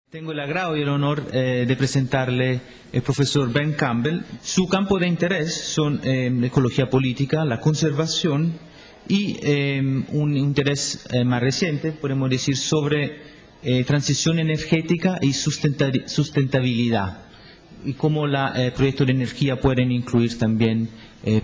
Tengo el agrado y el honor de presentarle el profesor Ben Campbell. Su campo de interés son ecología política, la conservación y un interés más reciente, podemos decir, sobre transición energética y sustentabilidad y cómo los proyectos de energía pueden incluir también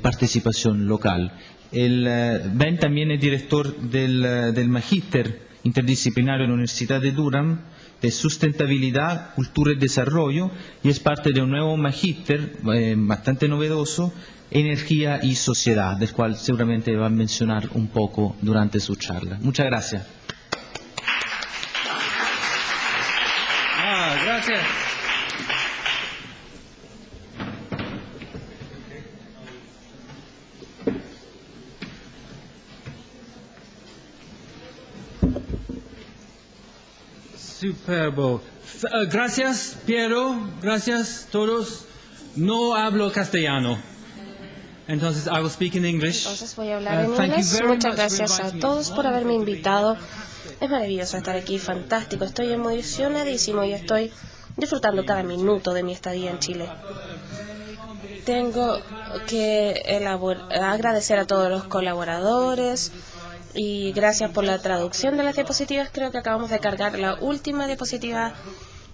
participación local. Ben también es director del Magíster Interdisciplinario de la Universidad de Durham de Sustentabilidad, Cultura y Desarrollo, y es parte de un nuevo magíster bastante novedoso, Energía y Sociedad, del cual seguramente va a mencionar un poco durante su charla. Muchas gracias. Gracias. Superbo. Gracias, Piero. Gracias, todos. No hablo castellano. Entonces, I will speak in English. Entonces voy a hablar en inglés. Muchas gracias a todos por haberme invitado. Es maravilloso estar aquí, fantástico. Estoy emocionadísimo y estoy disfrutando cada minuto de mi estadía en Chile. Tengo que agradecer a todos los colaboradores. Y gracias por la traducción de las diapositivas. Creo que acabamos de cargar la última diapositiva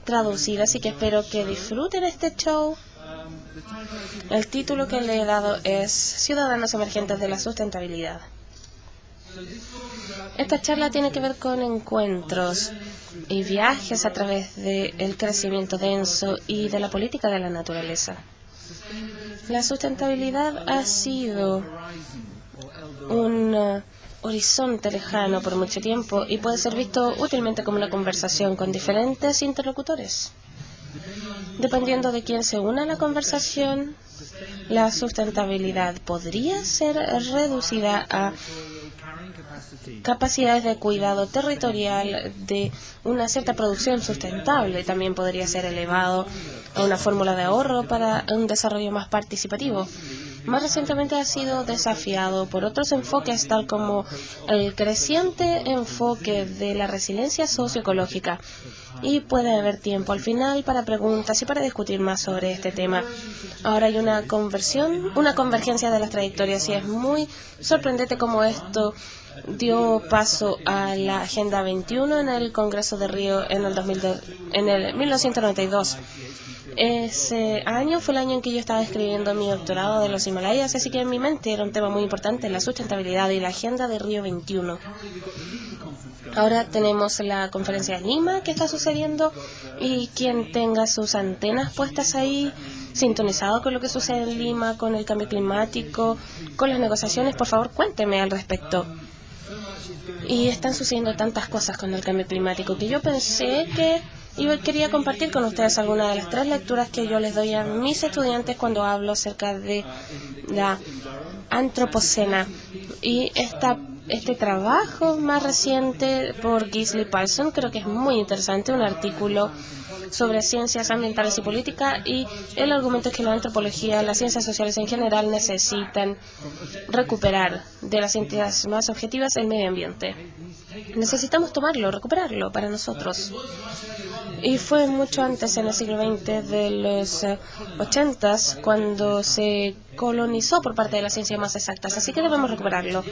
traducida, así que espero que disfruten este show. El título que le he dado es Ciudadanos Emergentes de la Sustentabilidad. Esta charla tiene que ver con encuentros y viajes a través del crecimiento denso y de la política de la naturaleza. La sustentabilidad ha sido un horizonte lejano por mucho tiempo y puede ser visto útilmente como una conversación con diferentes interlocutores. Dependiendo de quién se una a la conversación, la sustentabilidad podría ser reducida a capacidades de cuidado territorial de una cierta producción sustentable. También podría ser elevado a una fórmula de ahorro para un desarrollo más participativo. Más recientemente ha sido desafiado por otros enfoques, tal como el creciente enfoque de la resiliencia socioecológica. Y puede haber tiempo al final para preguntas y para discutir más sobre este tema. Ahora hay una convergencia de las trayectorias y es muy sorprendente cómo esto dio paso a la Agenda 21 en el Congreso de Río en el 1992. Ese año fue el año en que yo estaba escribiendo mi doctorado de los Himalayas, así que en mi mente era un tema muy importante, la sustentabilidad y la Agenda de Río 21. Ahora tenemos la conferencia de Lima que está sucediendo y quien tenga sus antenas puestas ahí, sintonizado con lo que sucede en Lima, con el cambio climático, con las negociaciones, por favor cuénteme al respecto. Y están sucediendo tantas cosas con el cambio climático que yo pensé que quería compartir con ustedes algunas de las 3 lecturas que yo les doy a mis estudiantes cuando hablo acerca de la antropocena. Y este trabajo más reciente por Gisli Paulsen creo que es muy interesante, un artículo sobre ciencias ambientales y política, y el argumento es que la antropología, las ciencias sociales en general, necesitan recuperar de las ciencias más objetivas el medio ambiente. Necesitamos recuperarlo para nosotros. Y fue mucho antes, en el siglo XX, de los 80s, cuando se colonizó por parte de las ciencias más exactas, así que debemos recuperarlo.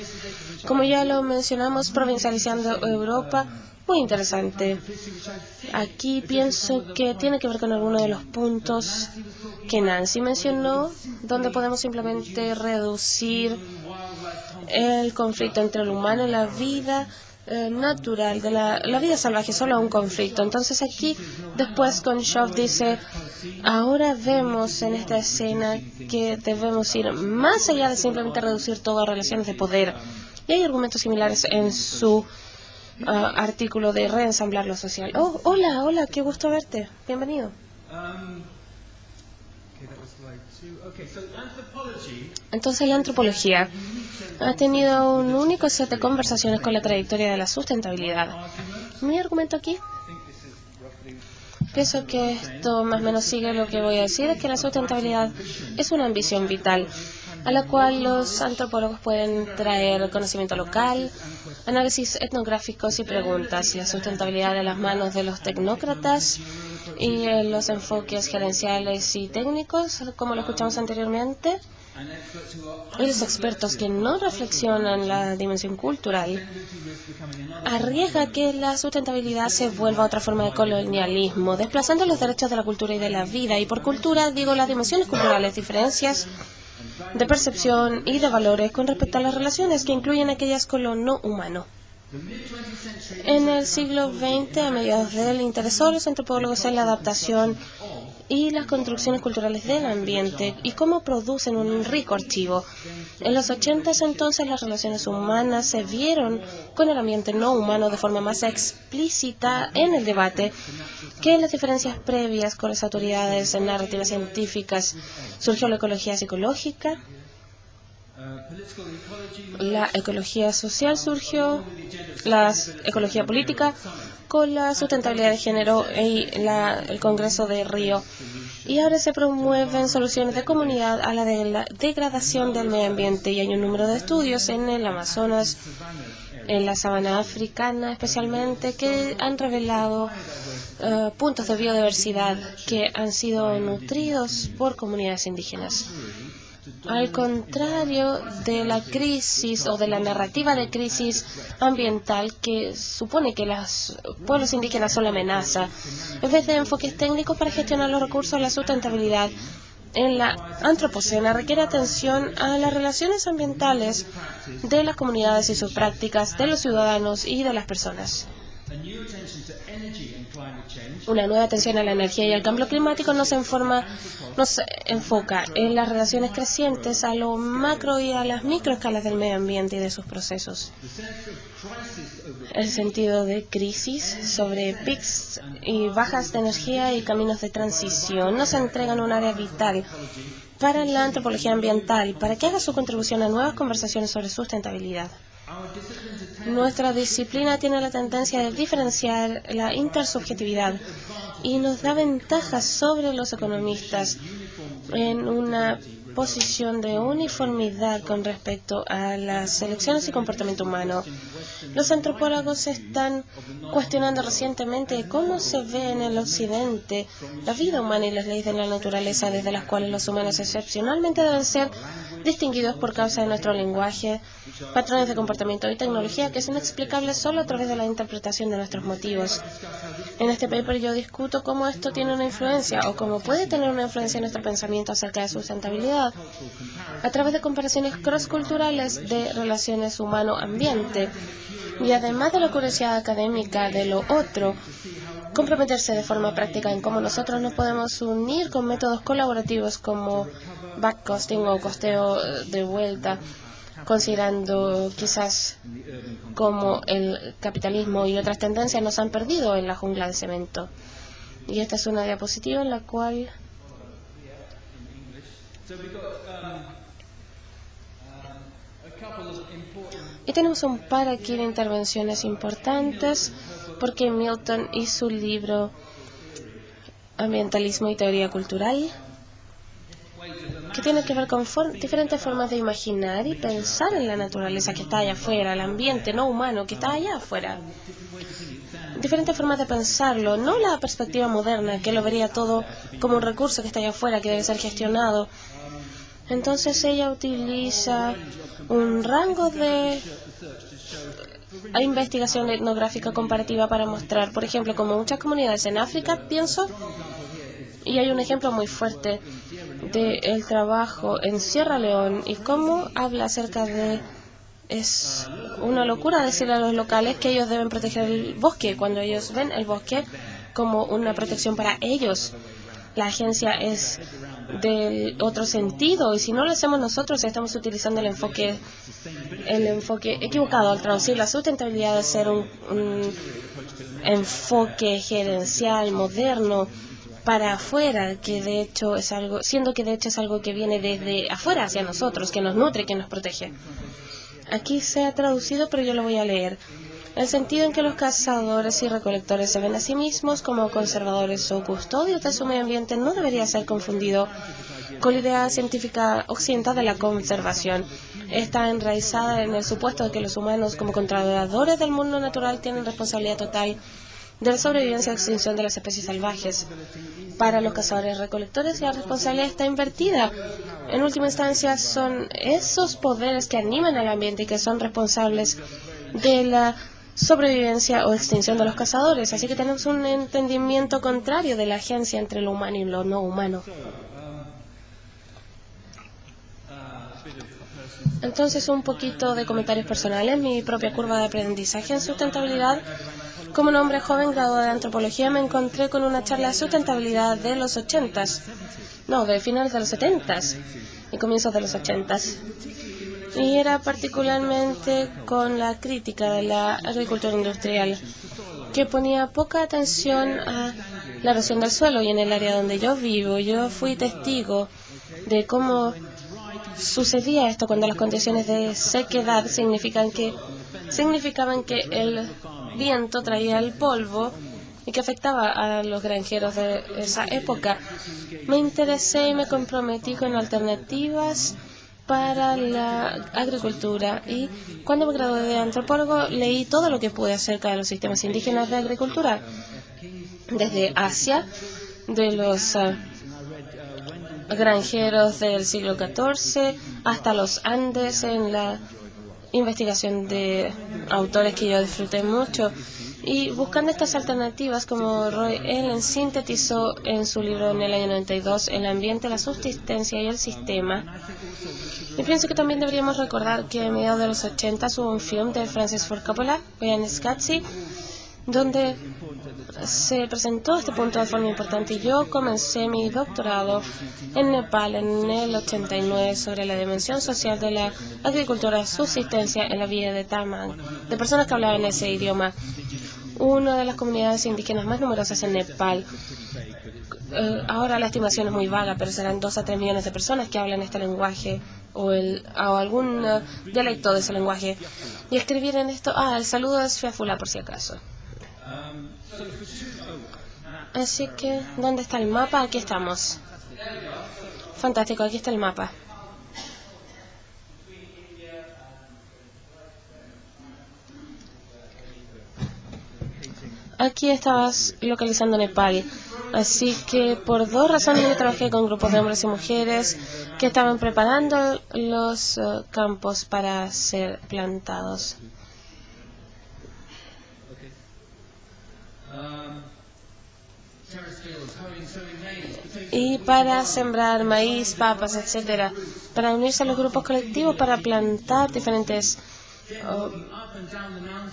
Como ya lo mencionamos, provincializando Europa, muy interesante. Aquí pienso que tiene que ver con alguno de los puntos que Nancy mencionó, donde podemos simplemente reducir el conflicto entre el humano y la vida natural, de la vida salvaje, solo a un conflicto. Entonces aquí, después con Shaw dice, ahora vemos en esta escena que debemos ir más allá de simplemente reducir todo a relaciones de poder. Y hay argumentos similares en su artículo de reensamblar lo social. Oh, hola, qué gusto verte. Bienvenido. Entonces la antropología ha tenido un único set de conversaciones con la trayectoria de la sustentabilidad. Mi argumento aquí, pienso que esto más o menos sigue lo que voy a decir, es que la sustentabilidad es una ambición vital a la cual los antropólogos pueden traer conocimiento local, análisis etnográficos y preguntas, la sustentabilidad en las manos de los tecnócratas y los enfoques gerenciales y técnicos, como lo escuchamos anteriormente, y los expertos que no reflexionan la dimensión cultural, arriesga que la sustentabilidad se vuelva otra forma de colonialismo, desplazando los derechos de la cultura y de la vida. Y por cultura digo las dimensiones culturales, diferencias de percepción y de valores con respecto a las relaciones que incluyen aquellas con lo no humano. En el siglo XX, a mediados de él, interesó a los antropólogos en la adaptación y las construcciones culturales del ambiente y cómo producen un rico archivo. En los 80 entonces las relaciones humanas se vieron con el ambiente no humano de forma más explícita en el debate que en las diferencias previas con las autoridades en narrativas científicas. Surgió la ecología psicológica, la ecología social surgió, la ecología política con la sustentabilidad de género y el Congreso de Río. Y ahora se promueven soluciones de comunidad a la degradación del medio ambiente y hay un número de estudios en el Amazonas, en la sabana africana especialmente, que han revelado puntos de biodiversidad que han sido nutridos por comunidades indígenas. Al contrario de la crisis o de la narrativa de crisis ambiental que supone que los pueblos indígenas son la amenaza, en vez de enfoques técnicos para gestionar los recursos, la sustentabilidad en la antropocena requiere atención a las relaciones ambientales de las comunidades y sus prácticas, de los ciudadanos y de las personas. Una nueva atención a la energía y al cambio climático nos enfoca en las relaciones crecientes a lo macro y a las microescalas del medio ambiente y de sus procesos. El sentido de crisis sobre pics y bajas de energía y caminos de transición nos entregan un área vital para la antropología ambiental, para que haga su contribución a nuevas conversaciones sobre sustentabilidad. Nuestra disciplina tiene la tendencia de diferenciar la intersubjetividad y nos da ventajas sobre los economistas en una posición de uniformidad con respecto a las elecciones y comportamiento humano. Los antropólogos están cuestionando recientemente cómo se ve en el occidente la vida humana y las leyes de la naturaleza, desde las cuales los humanos excepcionalmente deben ser distinguidos por causa de nuestro lenguaje, patrones de comportamiento y tecnología que son explicables solo a través de la interpretación de nuestros motivos. En este paper yo discuto cómo esto tiene una influencia o cómo puede tener una influencia en nuestro pensamiento acerca de sustentabilidad a través de comparaciones cross-culturales de relaciones humano-ambiente y además de la curiosidad académica de lo otro, comprometerse de forma práctica en cómo nosotros nos podemos unir con métodos colaborativos como backcosting o costeo de vuelta, considerando quizás cómo el capitalismo y otras tendencias nos han perdido en la jungla de cemento. Y esta es una diapositiva en la cual y tenemos un par aquí de intervenciones importantes, porque Milton y su libro Ambientalismo y Teoría Cultural, que tiene que ver con diferentes formas de imaginar y pensar en la naturaleza que está allá afuera, el ambiente no humano que está allá afuera. Diferentes formas de pensarlo, no la perspectiva moderna, que lo vería todo como un recurso que está allá afuera, que debe ser gestionado. Entonces ella utiliza un rango de investigación etnográfica comparativa para mostrar, por ejemplo, como muchas comunidades en África, pienso, y hay un ejemplo muy fuerte del trabajo en Sierra León y cómo habla acerca de... Es una locura decirle a los locales que ellos deben proteger el bosque cuando ellos ven el bosque como una protección para ellos. La agencia es del otro sentido y si no lo hacemos nosotros estamos utilizando el enfoque equivocado al traducir la sustentabilidad de ser un enfoque gerencial moderno para afuera, que de hecho es algo, siendo que de hecho es algo que viene desde afuera hacia nosotros, que nos nutre, que nos protege. Aquí se ha traducido, pero yo lo voy a leer. El sentido en que los cazadores y recolectores se ven a sí mismos como conservadores o custodios de su medio ambiente no debería ser confundido con la idea científica occidental de la conservación. está enraizada en el supuesto de que los humanos, como controladores del mundo natural, tienen responsabilidad total de la sobrevivencia y extinción de las especies salvajes. Para los cazadores-recolectores, la responsabilidad está invertida. En última instancia, son esos poderes que animan al ambiente y que son responsables de la sobrevivencia o extinción de los cazadores. Así que tenemos un entendimiento contrario de la agencia entre lo humano y lo no humano. Entonces, un poquito de comentarios personales. Mi propia curva de aprendizaje en sustentabilidad. Como un hombre joven graduado de antropología, me encontré con una charla de sustentabilidad de los 80s. No, de finales de los 70s y comienzos de los 80s. Y era particularmente con la crítica de la agricultura industrial, que ponía poca atención a la erosión del suelo. Y en el área donde yo vivo, yo fui testigo de cómo sucedía esto cuando las condiciones de sequedad significaban que el viento traía el polvo y que afectaba a los granjeros de esa época. Me interesé y me comprometí con alternativas para la agricultura, y cuando me gradué de antropólogo leí todo lo que pude acerca de los sistemas indígenas de agricultura, desde Asia, de los granjeros del siglo XIV, hasta los Andes, en la investigación de autores que yo disfruté mucho. Y buscando estas alternativas, como Roy Allen sintetizó en su libro en el año 92, El ambiente, la subsistencia y el sistema. Y pienso que también deberíamos recordar que a mediados de los 80 hubo un film de Francis Ford Coppola, Koyaanisqatsi, donde se presentó este punto de forma importante. Y yo comencé mi doctorado en Nepal en el 89 sobre la dimensión social de la agricultura subsistencia en la villa de Tamang, de personas que hablaban ese idioma. Una de las comunidades indígenas más numerosas en Nepal. Ahora la estimación es muy vaga, pero serán 2 a 3 millones de personas que hablan este lenguaje o algún dialecto de ese lenguaje. Y escribir en esto, el saludo es Fiafula por si acaso. Así que, ¿dónde está el mapa? Aquí estamos. Fantástico, aquí está el mapa. Aquí estabas localizando Nepal. Así que por 2 razones yo trabajé con grupos de hombres y mujeres que estaban preparando los campos para ser plantados. Y para sembrar maíz, papas, etcétera, para unirse a los grupos colectivos para plantar diferentes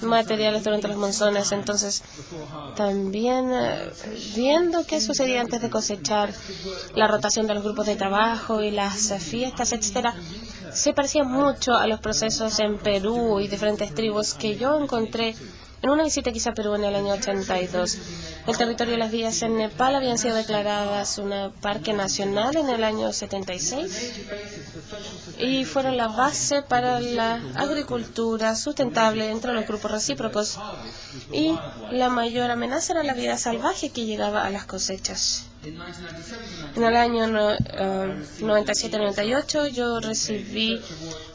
materiales durante los monzones. Entonces, también viendo qué sucedía antes de cosechar, la rotación de los grupos de trabajo y las fiestas, etcétera, se parecía mucho a los procesos en Perú y diferentes tribus que yo encontré en una visita quizá a Perú en el año 82. El territorio y las villas en Nepal habían sido declaradas un parque nacional en el año 76 y fueron la base para la agricultura sustentable entre los grupos recíprocos. Y la mayor amenaza era la vida salvaje que llegaba a las cosechas. En el año 97-98 yo recibí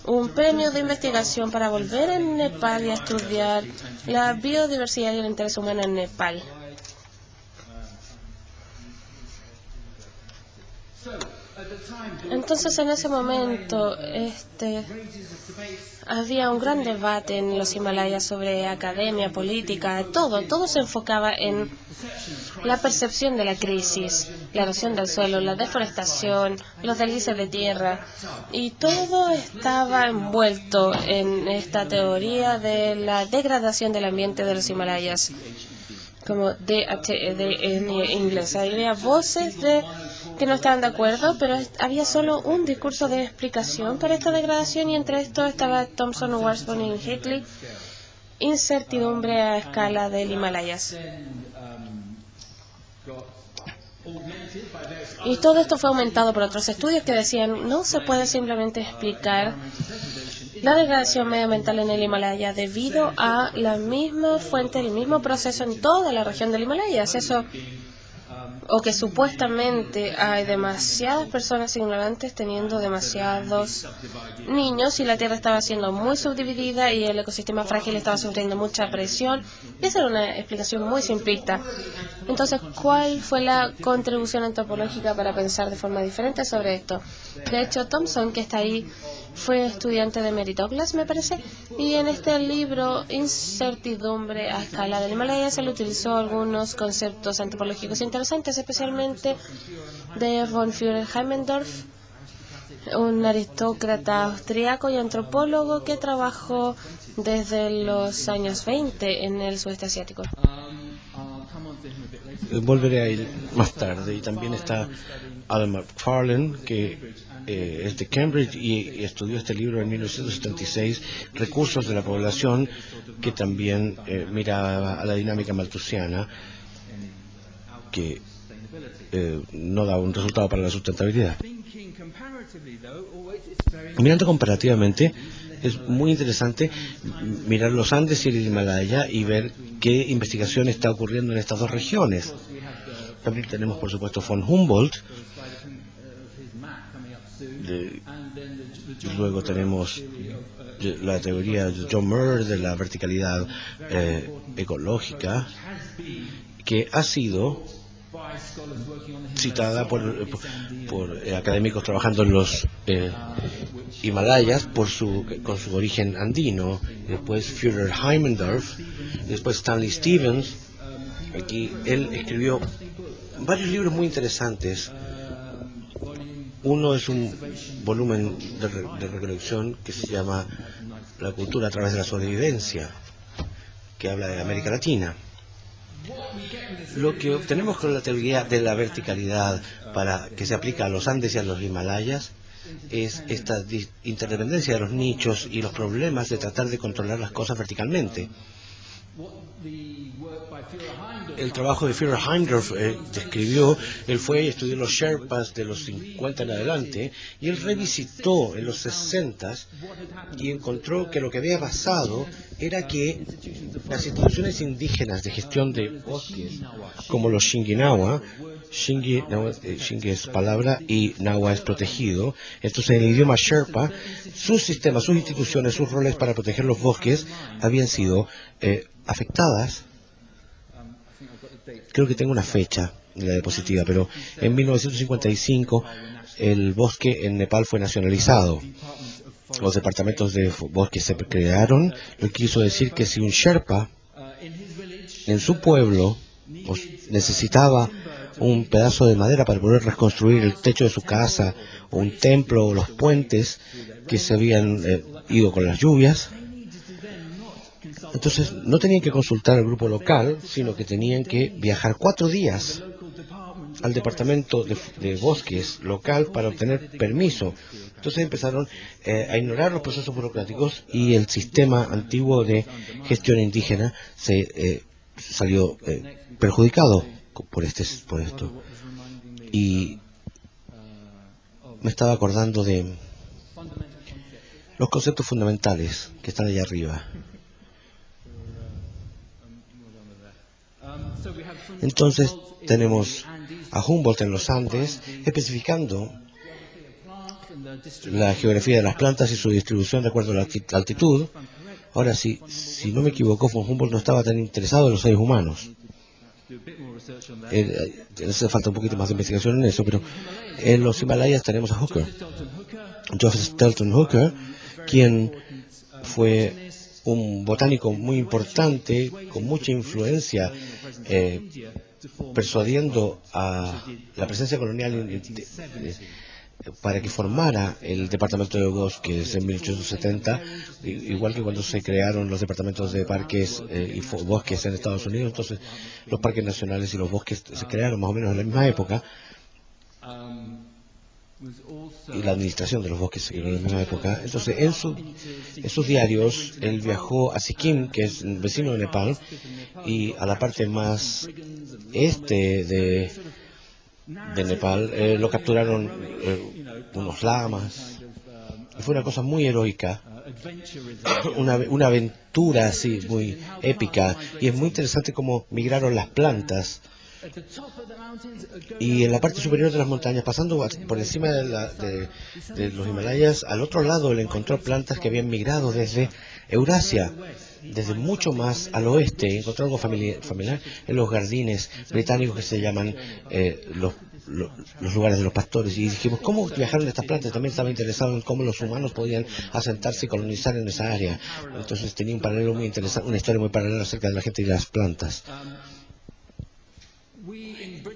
un premio de investigación para volver a Nepal y a estudiar la biodiversidad y el interés humano en Nepal. Entonces, en ese momento, había un gran debate en los Himalayas sobre academia, política, todo se enfocaba en la percepción de la crisis, la erosión del suelo, la deforestación, los deslices de tierra, y todo estaba envuelto en esta teoría de la degradación del ambiente de los Himalayas, como DHED en inglés. Había voces que no estaban de acuerdo, pero había solo un discurso de explicación para esta degradación, y entre esto estaba Thompson, Warsborn y Hinckley, incertidumbre a escala del Himalayas. Y todo esto fue aumentado por otros estudios que decían no se puede simplemente explicar la degradación medioambiental en el Himalaya debido a la misma fuente, el mismo proceso en toda la región del Himalayas. Eso o que supuestamente hay demasiadas personas ignorantes teniendo demasiados niños y la Tierra estaba siendo muy subdividida y el ecosistema frágil estaba sufriendo mucha presión. Esa era una explicación muy simplista. Entonces, ¿cuál fue la contribución antropológica para pensar de forma diferente sobre esto? De hecho, Thompson, que está ahí, fue estudiante de Mary Douglas, me parece, y en este libro, Incertidumbre a escala del Himalaya, se le utilizó algunos conceptos antropológicos interesantes, especialmente de von Führer-Heimmendorf, un aristócrata austriaco y antropólogo que trabajó desde los años 20 en el sudeste asiático. Volveré a ir más tarde. Y también está Alan McFarlane, que es de Cambridge y estudió este libro en 1976, Recursos de la Población, que también mira a la dinámica malthusiana, que no da un resultado para la sustentabilidad. Mirando comparativamente, es muy interesante mirar los Andes y el Himalaya y ver qué investigación está ocurriendo en estas dos regiones. También tenemos, por supuesto, von Humboldt. Luego tenemos la teoría de John Muir de la verticalidad ecológica, que ha sido citada por académicos trabajando en los Himalayas con su origen andino. Después Führer-Heimmendorf, después Stanley Stevens. Aquí él escribió varios libros muy interesantes. Uno es un volumen de recolección que se llama La cultura a través de la sobrevivencia, que habla de América Latina. Lo que obtenemos con la teoría de la verticalidad para que se aplica a los Andes y a los Himalayas es esta interdependencia de los nichos y los problemas de tratar de controlar las cosas verticalmente. El trabajo de Führer-Heimmendorf describió, él fue y estudió los Sherpas de los 50 en adelante, y él revisitó en los 60 y encontró que lo que había pasado era que las instituciones indígenas de gestión de bosques, como los Shinginawa, Shingi es palabra y Nawa es protegido. Entonces, en el idioma Sherpa, sus sistemas, sus instituciones, sus roles para proteger los bosques habían sido afectadas. Creo que tengo una fecha, la diapositiva, pero en 1955 el bosque en Nepal fue nacionalizado. Los departamentos de bosque se crearon, lo que quiso decir que si un Sherpa en su pueblo necesitaba un pedazo de madera para poder reconstruir el techo de su casa, o un templo, o los puentes que se habían ido con las lluvias, entonces no tenían que consultar al grupo local, sino que tenían que viajar 4 días al departamento de bosques local para obtener permiso. Entonces empezaron a ignorar los procesos burocráticos y el sistema antiguo de gestión indígena se salió perjudicado por esto. Y me estaba acordando de los conceptos fundamentales que están allá arriba. Entonces tenemos a Humboldt en los Andes especificando la geografía de las plantas y su distribución de acuerdo a la altitud. Ahora, si no me equivoco, von Humboldt no estaba tan interesado en los seres humanos. Hace falta un poquito más de investigación en eso, pero en los Himalayas tenemos a Hooker, Joseph Stelton Hooker, quien fue un botánico muy importante, con mucha influencia, persuadiendo a la presencia colonial para que formara el departamento de bosques en 1870, igual que cuando se crearon los departamentos de parques y bosques en Estados Unidos. Entonces los parques nacionales y los bosques se crearon más o menos en la misma época, y la administración de los bosques se creó en la misma época. Entonces en sus diarios él viajó a Sikkim, que es el vecino de Nepal, y a la parte más este de Nepal lo capturaron unos lamas, y fue una cosa muy heroica, una aventura así muy épica, y es muy interesante cómo migraron las plantas Y en la parte superior de las montañas, pasando por encima de los Himalayas, al otro lado le encontró plantas que habían migrado desde Eurasia, desde mucho más al oeste. Encontró algo familiar en los jardines británicos que se llaman los lugares de los pastores. Y dijimos, ¿cómo viajaron estas plantas? También estaba interesado en cómo los humanos podían asentarse y colonizar en esa área. Entonces tenía un paralelo muy interesante, una historia muy paralela acerca de la gente y las plantas.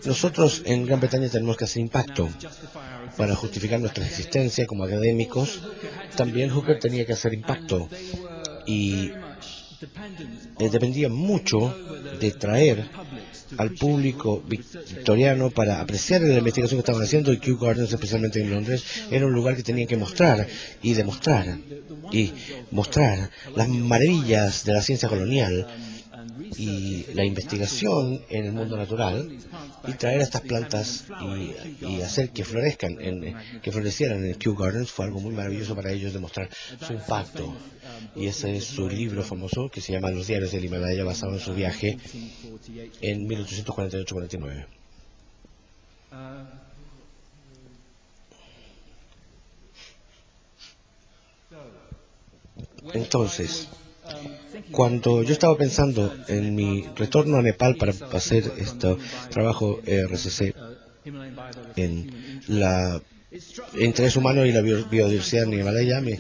Nosotros en Gran Bretaña tenemos que hacer impacto para justificar nuestra existencia como académicos. También Hooker tenía que hacer impacto y dependía mucho de traer al público victoriano para apreciar la investigación que estaban haciendo, y Kew Gardens, especialmente en Londres, era un lugar que tenían que mostrar y demostrar y mostrar las maravillas de la ciencia colonial y la investigación en el mundo natural, y traer a estas plantas y hacer que florezcan, que florecieran en Kew Gardens. Fue algo muy maravilloso para ellos demostrar su impacto. Y ese es su libro famoso que se llama Los diarios del Himalaya, basado en su viaje en 1848-49. Entonces, cuando yo estaba pensando en mi retorno a Nepal para hacer este trabajo RCC en la interés humano y la biodiversidad en Himalaya, me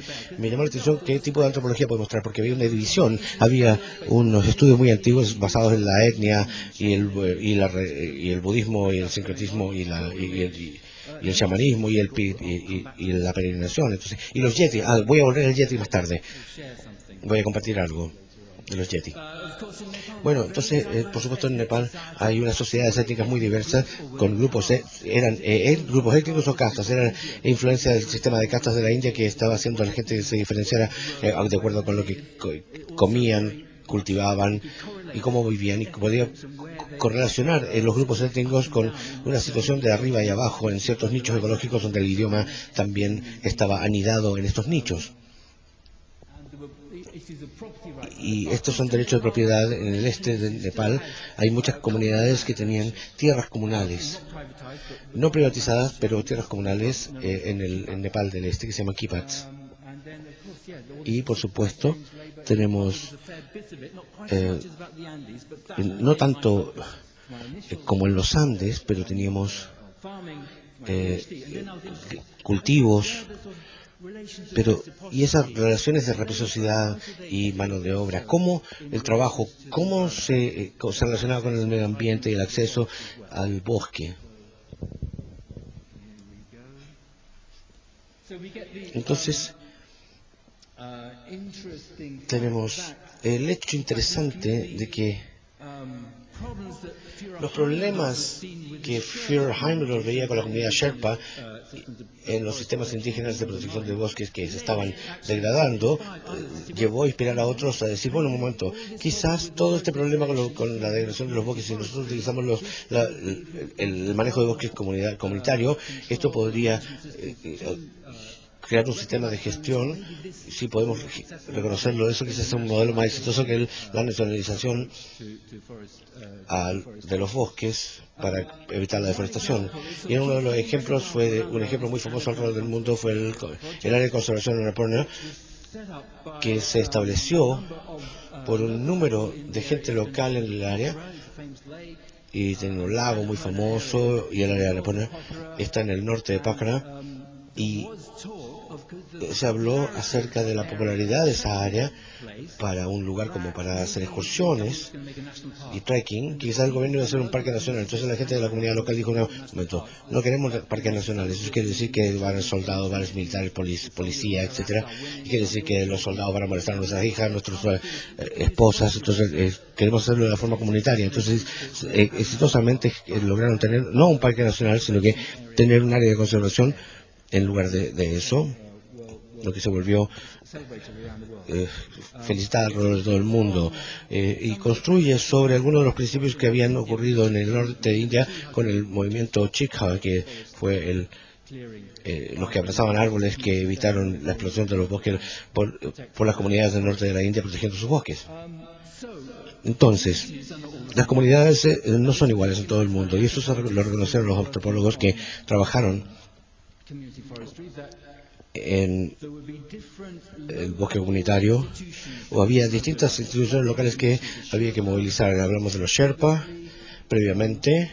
llamó la atención qué tipo de antropología puede mostrar, porque había una división, había unos estudios muy antiguos basados en la etnia y el budismo y el sincretismo y el chamanismo y la peregrinación. Entonces, y los yeti. Voy a volver al yeti más tarde. Voy a compartir algo de los yeti. Bueno, entonces, por supuesto, en Nepal hay unas sociedades étnicas muy diversas, con grupos, eran grupos étnicos o castas, eran influencia del sistema de castas de la India que estaba haciendo a la gente que se diferenciara de acuerdo con lo que comían, cultivaban y cómo vivían, y podía correlacionar los grupos étnicos con una situación de arriba y abajo en ciertos nichos ecológicos donde el idioma también estaba anidado en estos nichos. Y estos son derechos de propiedad. En el este de Nepal hay muchas comunidades que tenían tierras comunales, no privatizadas, pero tierras comunales en Nepal del este, que se llaman kipats. Y por supuesto tenemos no tanto como en los Andes, pero teníamos cultivos, y esas relaciones de reciprocidad y mano de obra, cómo el trabajo, cómo se relacionaba con el medio ambiente y el acceso al bosque. Entonces, tenemos el hecho interesante de que los problemas que Führer Heimbler veía con la comunidad Sherpa en los sistemas indígenas de protección de bosques que se estaban degradando, llevó a inspirar a otros a decir, bueno, un momento, quizás todo este problema con la degradación de los bosques, si nosotros utilizamos el manejo de bosques comunitario, esto podría crear un sistema de gestión. Si podemos reconocerlo, eso quizás es un modelo más exitoso que la nacionalización de los bosques para evitar la deforestación. Y uno de los ejemplos un ejemplo muy famoso alrededor del mundo fue el área de conservación en Annapurna, que se estableció por un número de gente local en el área, y tiene un lago muy famoso, y el área de Annapurna está en el norte de Pokhara, y se habló acerca de la popularidad de esa área para un lugar como para hacer excursiones y trekking. Quizás el gobierno iba a hacer un parque nacional. Entonces la gente de la comunidad local dijo, no, un momento, no queremos parques nacionales. Eso quiere decir que van soldados, van militares, policía, etcétera. Y quiere decir que los soldados van a molestar a nuestras hijas, a nuestras esposas. Entonces queremos hacerlo de la forma comunitaria. Entonces exitosamente lograron tener no un parque nacional, sino que tener un área de conservación en lugar de eso, lo que se volvió felicitada alrededor de todo el mundo, y construye sobre algunos de los principios que habían ocurrido en el norte de India con el movimiento Chikha, que fue los que abrazaban árboles que evitaron la explosión de los bosques por las comunidades del norte de la India protegiendo sus bosques. Entonces, las comunidades no son iguales en todo el mundo, y eso lo reconocieron los antropólogos que trabajaron en el bosque comunitario, o había distintas instituciones locales que había que movilizar. Hablamos de los Sherpa previamente.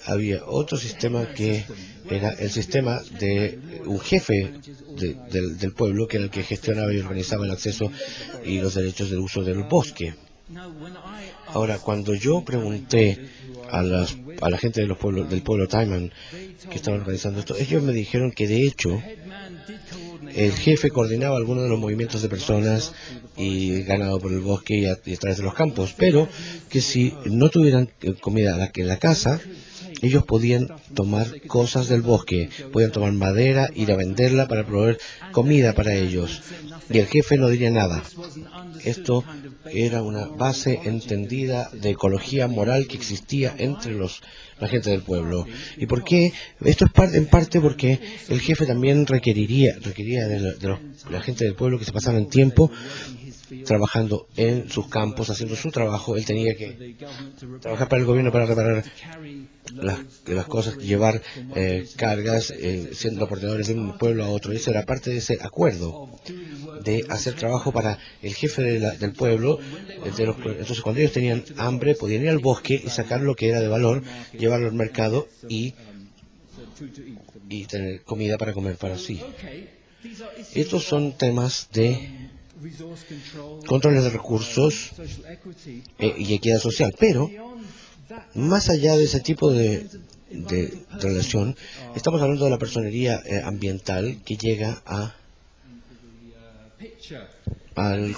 Había otro sistema que era el sistema de un jefe del pueblo, que era el que gestionaba y organizaba el acceso y los derechos del uso del bosque. Ahora, cuando yo pregunté a la gente del pueblo Taiman que estaban organizando esto, ellos me dijeron que de hecho el jefe coordinaba algunos de los movimientos de personas y ganado por el bosque y a través de los campos, pero que si no tuvieran comida en la casa, ellos podían tomar cosas del bosque, podían tomar madera, ir a venderla para proveer comida para ellos, y el jefe no diría nada. Esto era una base entendida de ecología moral que existía entre la gente del pueblo. ¿Y por qué? Esto es en parte porque el jefe también requeriría de la gente del pueblo que se pasaran tiempo trabajando en sus campos, haciendo su trabajo. Él tenía que trabajar para el gobierno para reparar las cosas, llevar cargas, siendo portadores de un pueblo a otro. Y eso era parte de ese acuerdo de hacer trabajo para el jefe del pueblo. Entonces, cuando ellos tenían hambre, podían ir al bosque y sacar lo que era de valor, llevarlo al mercado y tener comida para comer para sí. Estos son temas de controles de recursos y equidad social, pero más allá de ese tipo de relación, estamos hablando de la personería ambiental que llega al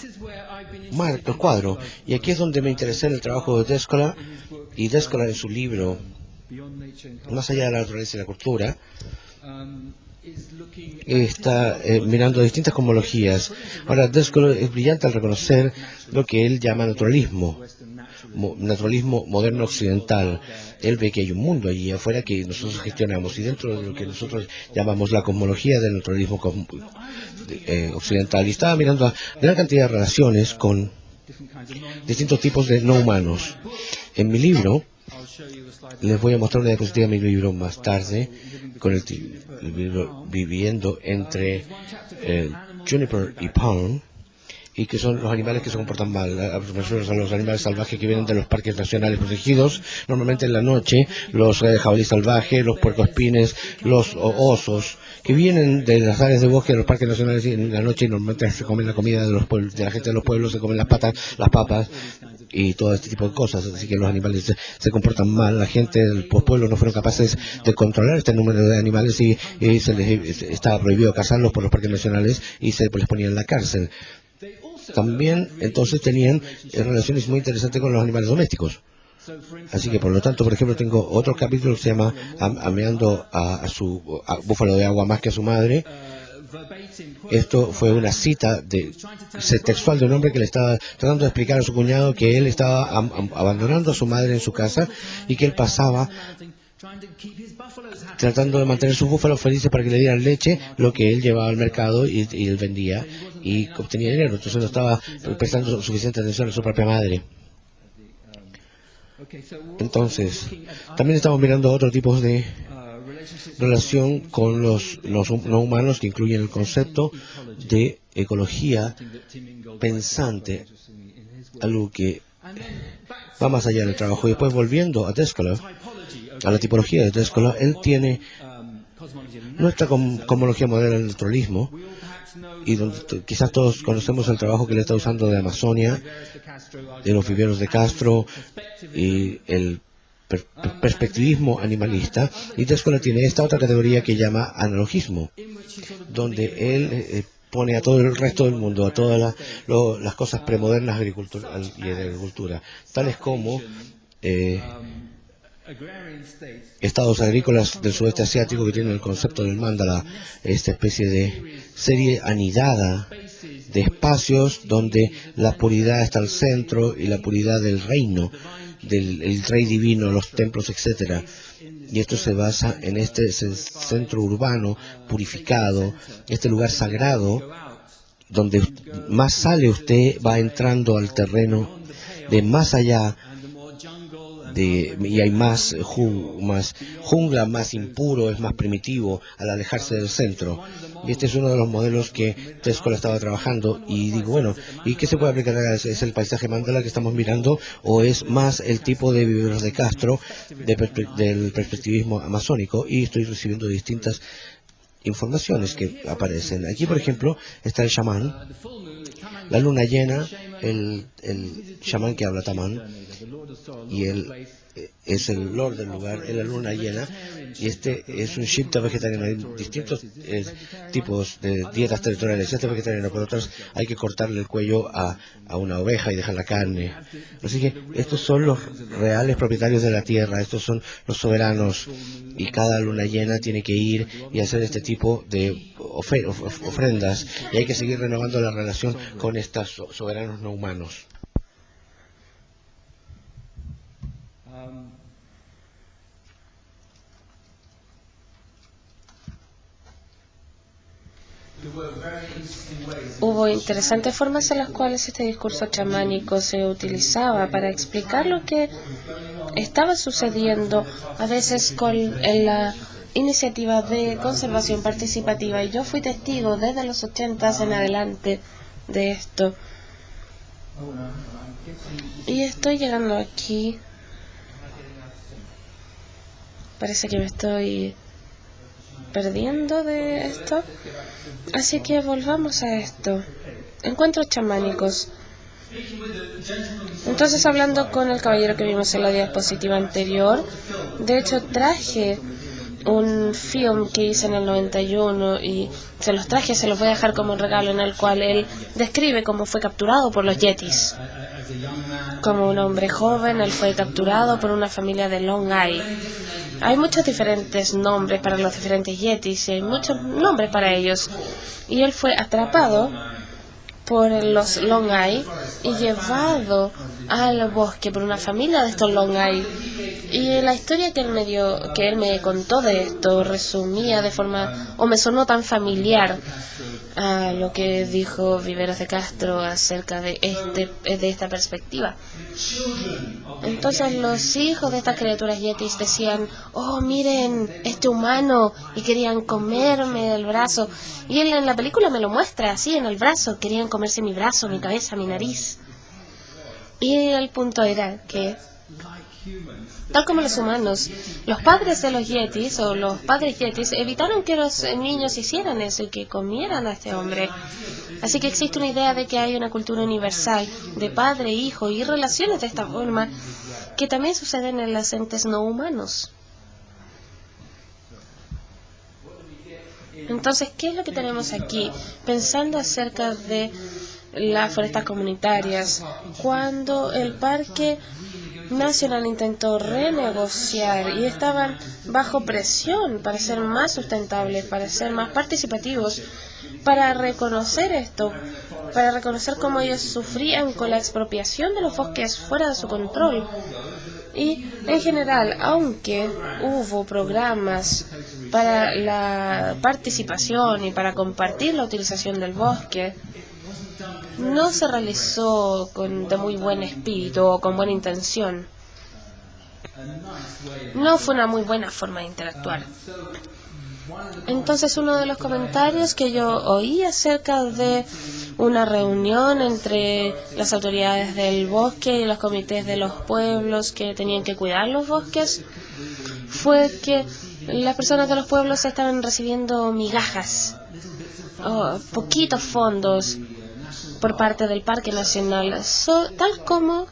cuadro, y aquí es donde me interesé en el trabajo de Descola, y Descola en su libro Más allá de la naturaleza y la cultura está mirando distintas cosmologías. Ahora, Descola es brillante al reconocer lo que él llama naturalismo moderno occidental. Él ve que hay un mundo allí afuera que nosotros gestionamos, y dentro de lo que nosotros llamamos la cosmología del naturalismo occidental, y estaba mirando a gran cantidad de relaciones con distintos tipos de no humanos. En mi libro, les voy a mostrar una diapositiva de mi libro más tarde, con el libro Viviendo entre Juniper y Palm, y que son los animales que se comportan mal, a los animales salvajes que vienen de los parques nacionales protegidos, normalmente en la noche, los jabalíes salvajes, los puercoespines, los osos, que vienen de las áreas de bosque de los parques nacionales, y en la noche normalmente se comen la comida de la gente de los pueblos, se comen las papas y todo este tipo de cosas. Así que los animales se comportan mal. La gente del pueblo no fueron capaces de controlar este número de animales, y estaba prohibido cazarlos por los parques nacionales, y se les ponía en la cárcel. También entonces tenían relaciones muy interesantes con los animales domésticos. Así que, por lo tanto, por ejemplo, tengo otro capítulo que se llama Ameando a su búfalo de agua más que a su madre. Esto fue una cita textual de un hombre que le estaba tratando de explicar a su cuñado que él estaba abandonando a su madre en su casa, y que él pasaba tratando de mantener sus búfalos felices para que le dieran leche, lo que él llevaba al mercado y él vendía y obtenía dinero. Entonces no estaba prestando suficiente atención a su propia madre. Entonces, también estamos mirando otros tipos de relación con los no humanos, que incluyen el concepto de ecología pensante, algo que va más allá del trabajo. Y después, volviendo a Descola, a la tipología de Descola, él tiene nuestra cosmología moderna del naturalismo, y donde quizás todos conocemos el trabajo que él está usando de Amazonia, de los viveros de Castro y el perspectivismo animalista. Y Descola tiene esta otra categoría que llama analogismo, donde él pone a todo el resto del mundo, a todas las cosas premodernas y de agricultura, tales como estados agrícolas del sudeste asiático, que tienen el concepto del mandala, esta especie de serie anidada de espacios donde la puridad está al centro, y la puridad del reino, del rey divino, los templos, etcétera. Y esto se basa en este centro urbano purificado, este lugar sagrado, donde más sale usted, va entrando al terreno de más allá y hay más jungla, más impuro, es más primitivo al alejarse del centro. Y este es uno de los modelos que Tesco estaba trabajando, y digo, bueno, ¿y qué se puede aplicar acá? ¿Es el paisaje mandala que estamos mirando o es más el tipo de viveros de Castro del perspectivismo amazónico? Y estoy recibiendo distintas informaciones que aparecen. Aquí, por ejemplo, está el chamán, la luna llena, el chamán que habla tamán, y él es el lord del lugar, es la luna llena, y este es un shipta vegetariano. Hay distintos tipos de dietas territoriales. Este vegetariano, por otras, hay que cortarle el cuello a una oveja y dejar la carne. Así que estos son los reales propietarios de la tierra, estos son los soberanos, y cada luna llena tiene que ir y hacer este tipo de ofrendas, y hay que seguir renovando la relación con estos soberanos no humanos. Hubo interesantes formas en las cuales este discurso chamánico se utilizaba para explicar lo que estaba sucediendo, a veces con la iniciativa de conservación participativa, y yo fui testigo desde los 80 en adelante de esto. Y estoy llegando aquí. Parece que me estoy perdiendo de esto. Así que volvamos a esto. Encuentros chamánicos. Entonces, hablando con el caballero que vimos en la diapositiva anterior, de hecho traje un film que hice en el 91 y se los voy a dejar como un regalo, en el cual él describe cómo fue capturado por los yetis. Como un hombre joven, él fue capturado por una familia de Long Ai. Hay muchos diferentes nombres para los diferentes yetis y hay muchos nombres para ellos. Y él fue atrapado por los Long Ai y llevado al bosque por una familia de estos Long Ai. Y la historia que él me contó de esto resumía de forma, o me sonó tan familiar a lo que dijo Viveros de Castro acerca de esta perspectiva. Entonces los hijos de estas criaturas yetis decían: oh, miren, este humano, y querían comerme el brazo. Y él en la película me lo muestra así, en el brazo, querían comerse mi brazo, mi cabeza, mi nariz. Y el punto era que, tal como los humanos, los padres de los yetis, o los padres yetis, evitaron que los niños hicieran eso y que comieran a este hombre. Así que existe una idea de que hay una cultura universal de padre, hijo y relaciones de esta forma que también suceden en los entes no humanos. Entonces, ¿qué es lo que tenemos aquí? Pensando acerca de las forestas comunitarias, cuando el Parque Nacional intentó renegociar y estaban bajo presión para ser más sustentables, para ser más participativos, para reconocer esto, para reconocer cómo ellos sufrían con la expropiación de los bosques fuera de su control. Y en general, aunque hubo programas para la participación y para compartir la utilización del bosque, no se realizó de muy buen espíritu o con buena intención. No fue una muy buena forma de interactuar. Entonces, uno de los comentarios que yo oí acerca de una reunión entre las autoridades del bosque y los comités de los pueblos que tenían que cuidar los bosques fue que las personas de los pueblos estaban recibiendo migajas, poquitos fondos por parte del Parque Nacional, tal como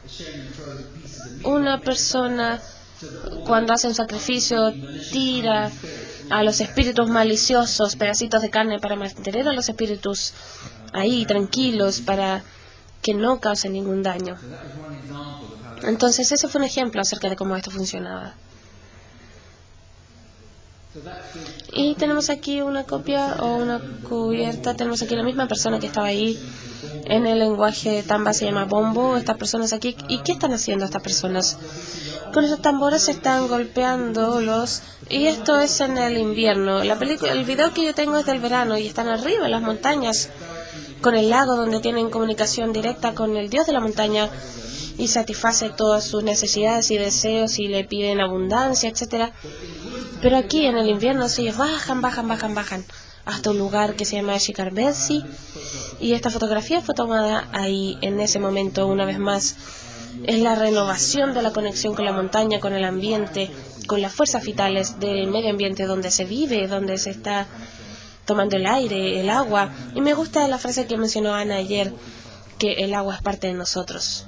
una persona cuando hace un sacrificio tira a los espíritus maliciosos pedacitos de carne para mantener a los espíritus ahí tranquilos para que no causen ningún daño. Entonces ese fue un ejemplo acerca de cómo esto funcionaba. Y tenemos aquí una copia o una cubierta. Tenemos aquí la misma persona que estaba ahí. En el lenguaje tamba se llama bombo. Estas personas aquí. ¿Y qué están haciendo estas personas? Con esos tambores se están golpeándolos. Y esto es en el invierno. El video que yo tengo es del verano y están arriba en las montañas con el lago donde tienen comunicación directa con el dios de la montaña. y satisface todas sus necesidades y deseos y le piden abundancia, etcétera. Pero aquí en el invierno ellos bajan hasta un lugar que se llama Shikarbetsi, y esta fotografía fue tomada ahí en ese momento. Una vez más, es la renovación de la conexión con la montaña, con el ambiente, con las fuerzas vitales del medio ambiente donde se vive, donde se está tomando el aire, el agua. Y me gusta la frase que mencionó Ana ayer, que el agua es parte de nosotros.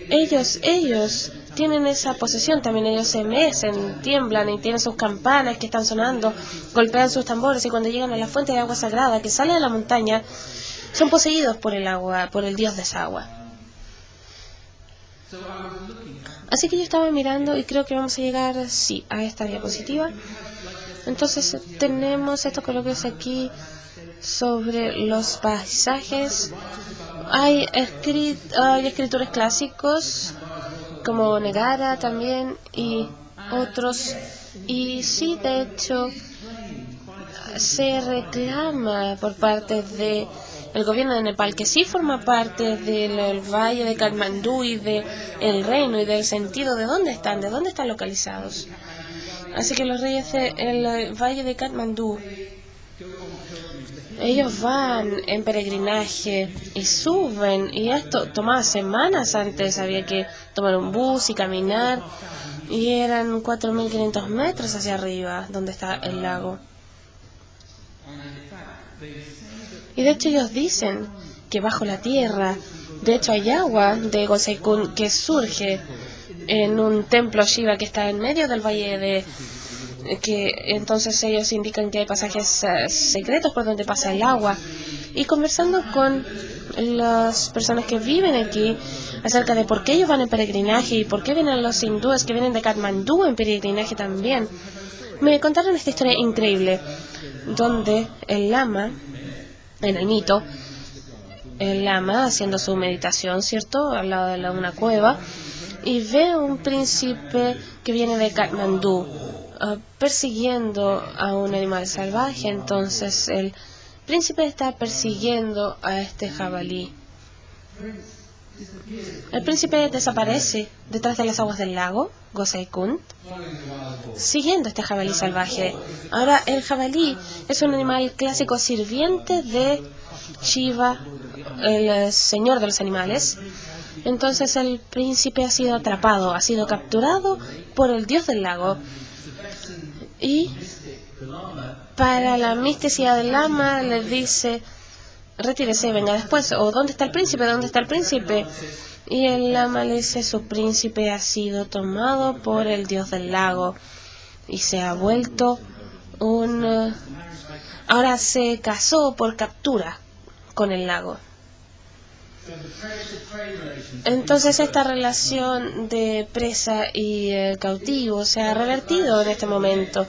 Ellos tienen esa posesión también. Ellos se mecen, tiemblan y tienen sus campanas que están sonando, golpean sus tambores, y cuando llegan a la fuente de agua sagrada que sale de la montaña, son poseídos por el agua, por el dios de esa agua. Así que yo estaba mirando y creo que vamos a llegar, sí, a esta diapositiva. Entonces tenemos estos coloquios aquí sobre los paisajes. Hay escritores clásicos como Negara también y otros. Y sí, de hecho, se reclama por parte de el gobierno de Nepal, que sí forma parte del valle de Katmandú y del reino y del sentido de dónde están localizados. Así que los reyes del valle de Katmandú, ellos van en peregrinaje y suben, y esto tomaba semanas antes, había que tomar un bus y caminar, y eran 4.500 metros hacia arriba, donde está el lago. Y de hecho ellos dicen que bajo la tierra, de hecho hay agua de Gosaikun que surge en un templo Shiva que está en medio del valle de... que entonces ellos indican que hay pasajes secretos por donde pasa el agua. Y conversando con las personas que viven aquí acerca de por qué ellos van en peregrinaje y por qué vienen los hindúes que vienen de Katmandú en peregrinaje también, me contaron esta historia increíble, donde el lama, en el mito, el lama haciendo su meditación, ¿cierto?, al lado de una cueva, y ve a un príncipe que viene de Katmandú persiguiendo a un animal salvaje. Entonces el príncipe está persiguiendo a este jabalí. El príncipe desaparece detrás de las aguas del lago Gosaikund, siguiendo a este jabalí salvaje. Ahora, el jabalí es un animal clásico sirviente de Shiva, el señor de los animales. Entonces el príncipe ha sido atrapado, ha sido capturado por el dios del lago. Y para la misticidad del lama le dice: retírese, venga después. O ¿dónde está el príncipe? ¿Dónde está el príncipe? Y el lama le dice: su príncipe ha sido tomado por el dios del lago y se ha vuelto ahora se casó por captura con el lago. Entonces esta relación de presa y cautivo se ha revertido en este momento,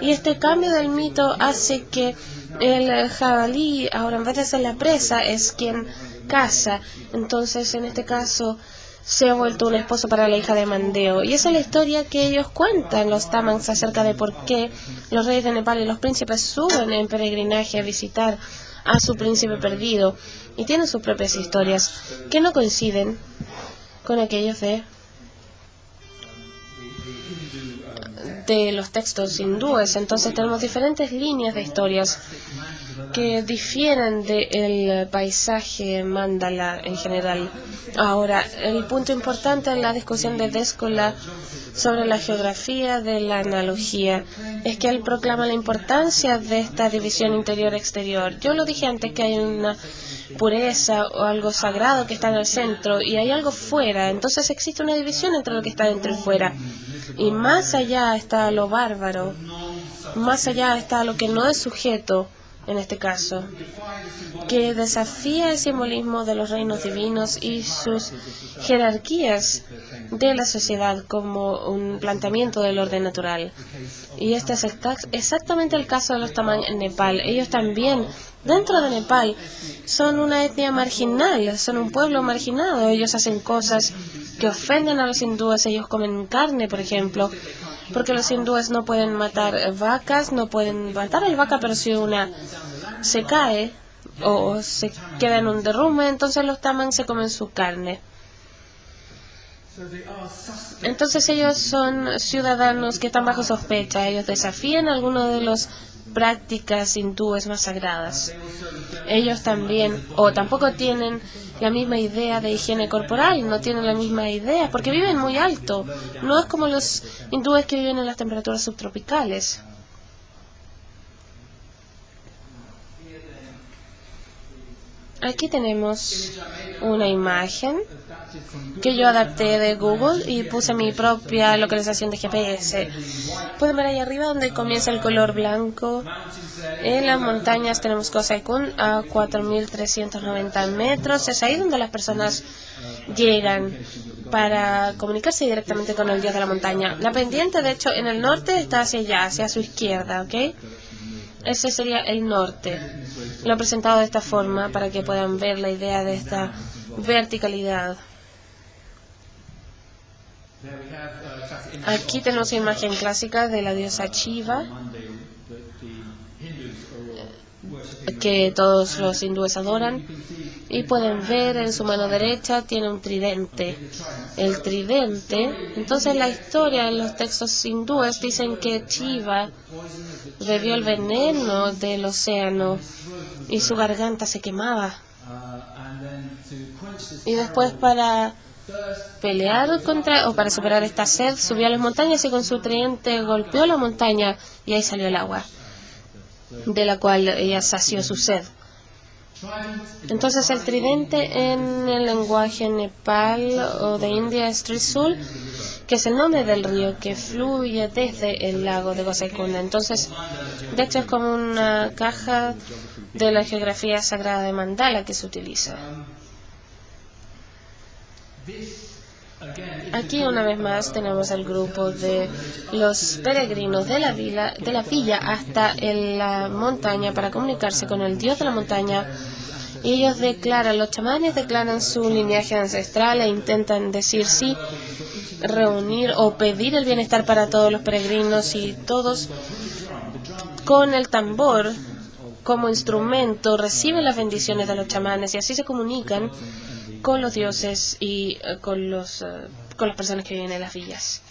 y este cambio del mito hace que el jabalí ahora, en vez de ser la presa, es quien caza. Entonces en este caso se ha vuelto un esposo para la hija de Mandeo, y esa es la historia que ellos cuentan, los tamans, acerca de por qué los reyes de Nepal y los príncipes suben en peregrinaje a visitar a su príncipe perdido, y tienen sus propias historias que no coinciden con aquellos de los textos hindúes. Entonces tenemos diferentes líneas de historias que difieren del paisaje mandala en general. Ahora, el punto importante en la discusión de Deskola sobre la geografía de la analogía es que él proclama la importancia de esta división interior-exterior. Yo lo dije antes, que hay una pureza o algo sagrado que está en el centro y hay algo fuera. Entonces existe una división entre lo que está dentro y fuera. Y más allá está lo bárbaro, más allá está lo que no es sujeto, en este caso, que desafía el simbolismo de los reinos divinos y sus jerarquías de la sociedad como un planteamiento del orden natural. Y este es exactamente el caso de los tamán en Nepal. Ellos también, dentro de Nepal, son una etnia marginal, son un pueblo marginado. Ellos hacen cosas que ofenden a los hindúes. Ellos comen carne, por ejemplo, porque los hindúes no pueden matar vacas, no pueden matar a la vaca, pero si una se cae o se queda en un derrumbe, entonces los tamán se comen su carne. Entonces ellos son ciudadanos que están bajo sospecha. Ellos desafían algunas de las prácticas hindúes más sagradas. Ellos también, o tampoco tienen la misma idea de higiene corporal, no tienen la misma idea, porque viven muy alto. No es como los hindúes que viven en las temperaturas subtropicales. Aquí tenemos una imagen que yo adapté de Google y puse mi propia localización de GPS. Pueden ver ahí arriba donde comienza el color blanco. En las montañas tenemos Khosai Khun a 4.390 metros. Es ahí donde las personas llegan para comunicarse directamente con el dios de la montaña. La pendiente, de hecho, en el norte está hacia allá, hacia su izquierda, ¿ok? Ese sería el norte. Lo he presentado de esta forma para que puedan ver la idea de esta verticalidad. Aquí tenemos una imagen clásica de la diosa Shiva, que todos los hindúes adoran. Y pueden ver en su mano derecha tiene un tridente. El tridente, entonces la historia en los textos hindúes dicen que Shiva bebió el veneno del océano y su garganta se quemaba. Y después para pelear contra, o para superar esta sed, subió a las montañas y con su tridente golpeó la montaña y ahí salió el agua, de la cual ella sació su sed. Entonces el tridente en el lenguaje Nepal o de India es Trisul, que es el nombre del río que fluye desde el lago de Khosai Khun. Entonces, de hecho es como una caja de la geografía sagrada de Mandala que se utiliza. Aquí una vez más tenemos el grupo de los peregrinos de la villa hasta la montaña para comunicarse con el dios de la montaña. Y ellos declaran, los chamanes declaran su linaje ancestral e intentan decir sí, reunir o pedir el bienestar para todos los peregrinos, y todos con el tambor como instrumento reciben las bendiciones de los chamanes y así se comunican con los dioses y con las personas que viven en las villas.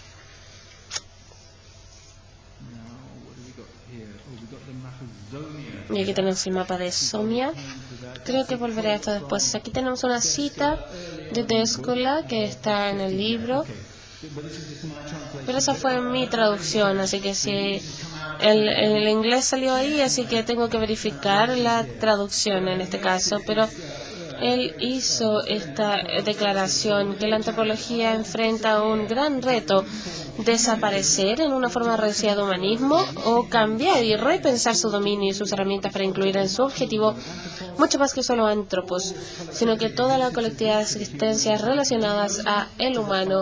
Y aquí tenemos el mapa de Somia. Creo que volveré a esto después. Aquí tenemos una cita de Déscola que está en el libro, pero esa fue mi traducción, así que si el inglés salió ahí, así que tengo que verificar la traducción en este caso, pero él hizo esta declaración que la antropología enfrenta un gran reto: desaparecer en una forma reducida de humanismo o cambiar y repensar su dominio y sus herramientas para incluir en su objetivo mucho más que solo antropos, sino que toda la colectividad de existencias relacionadas a el humano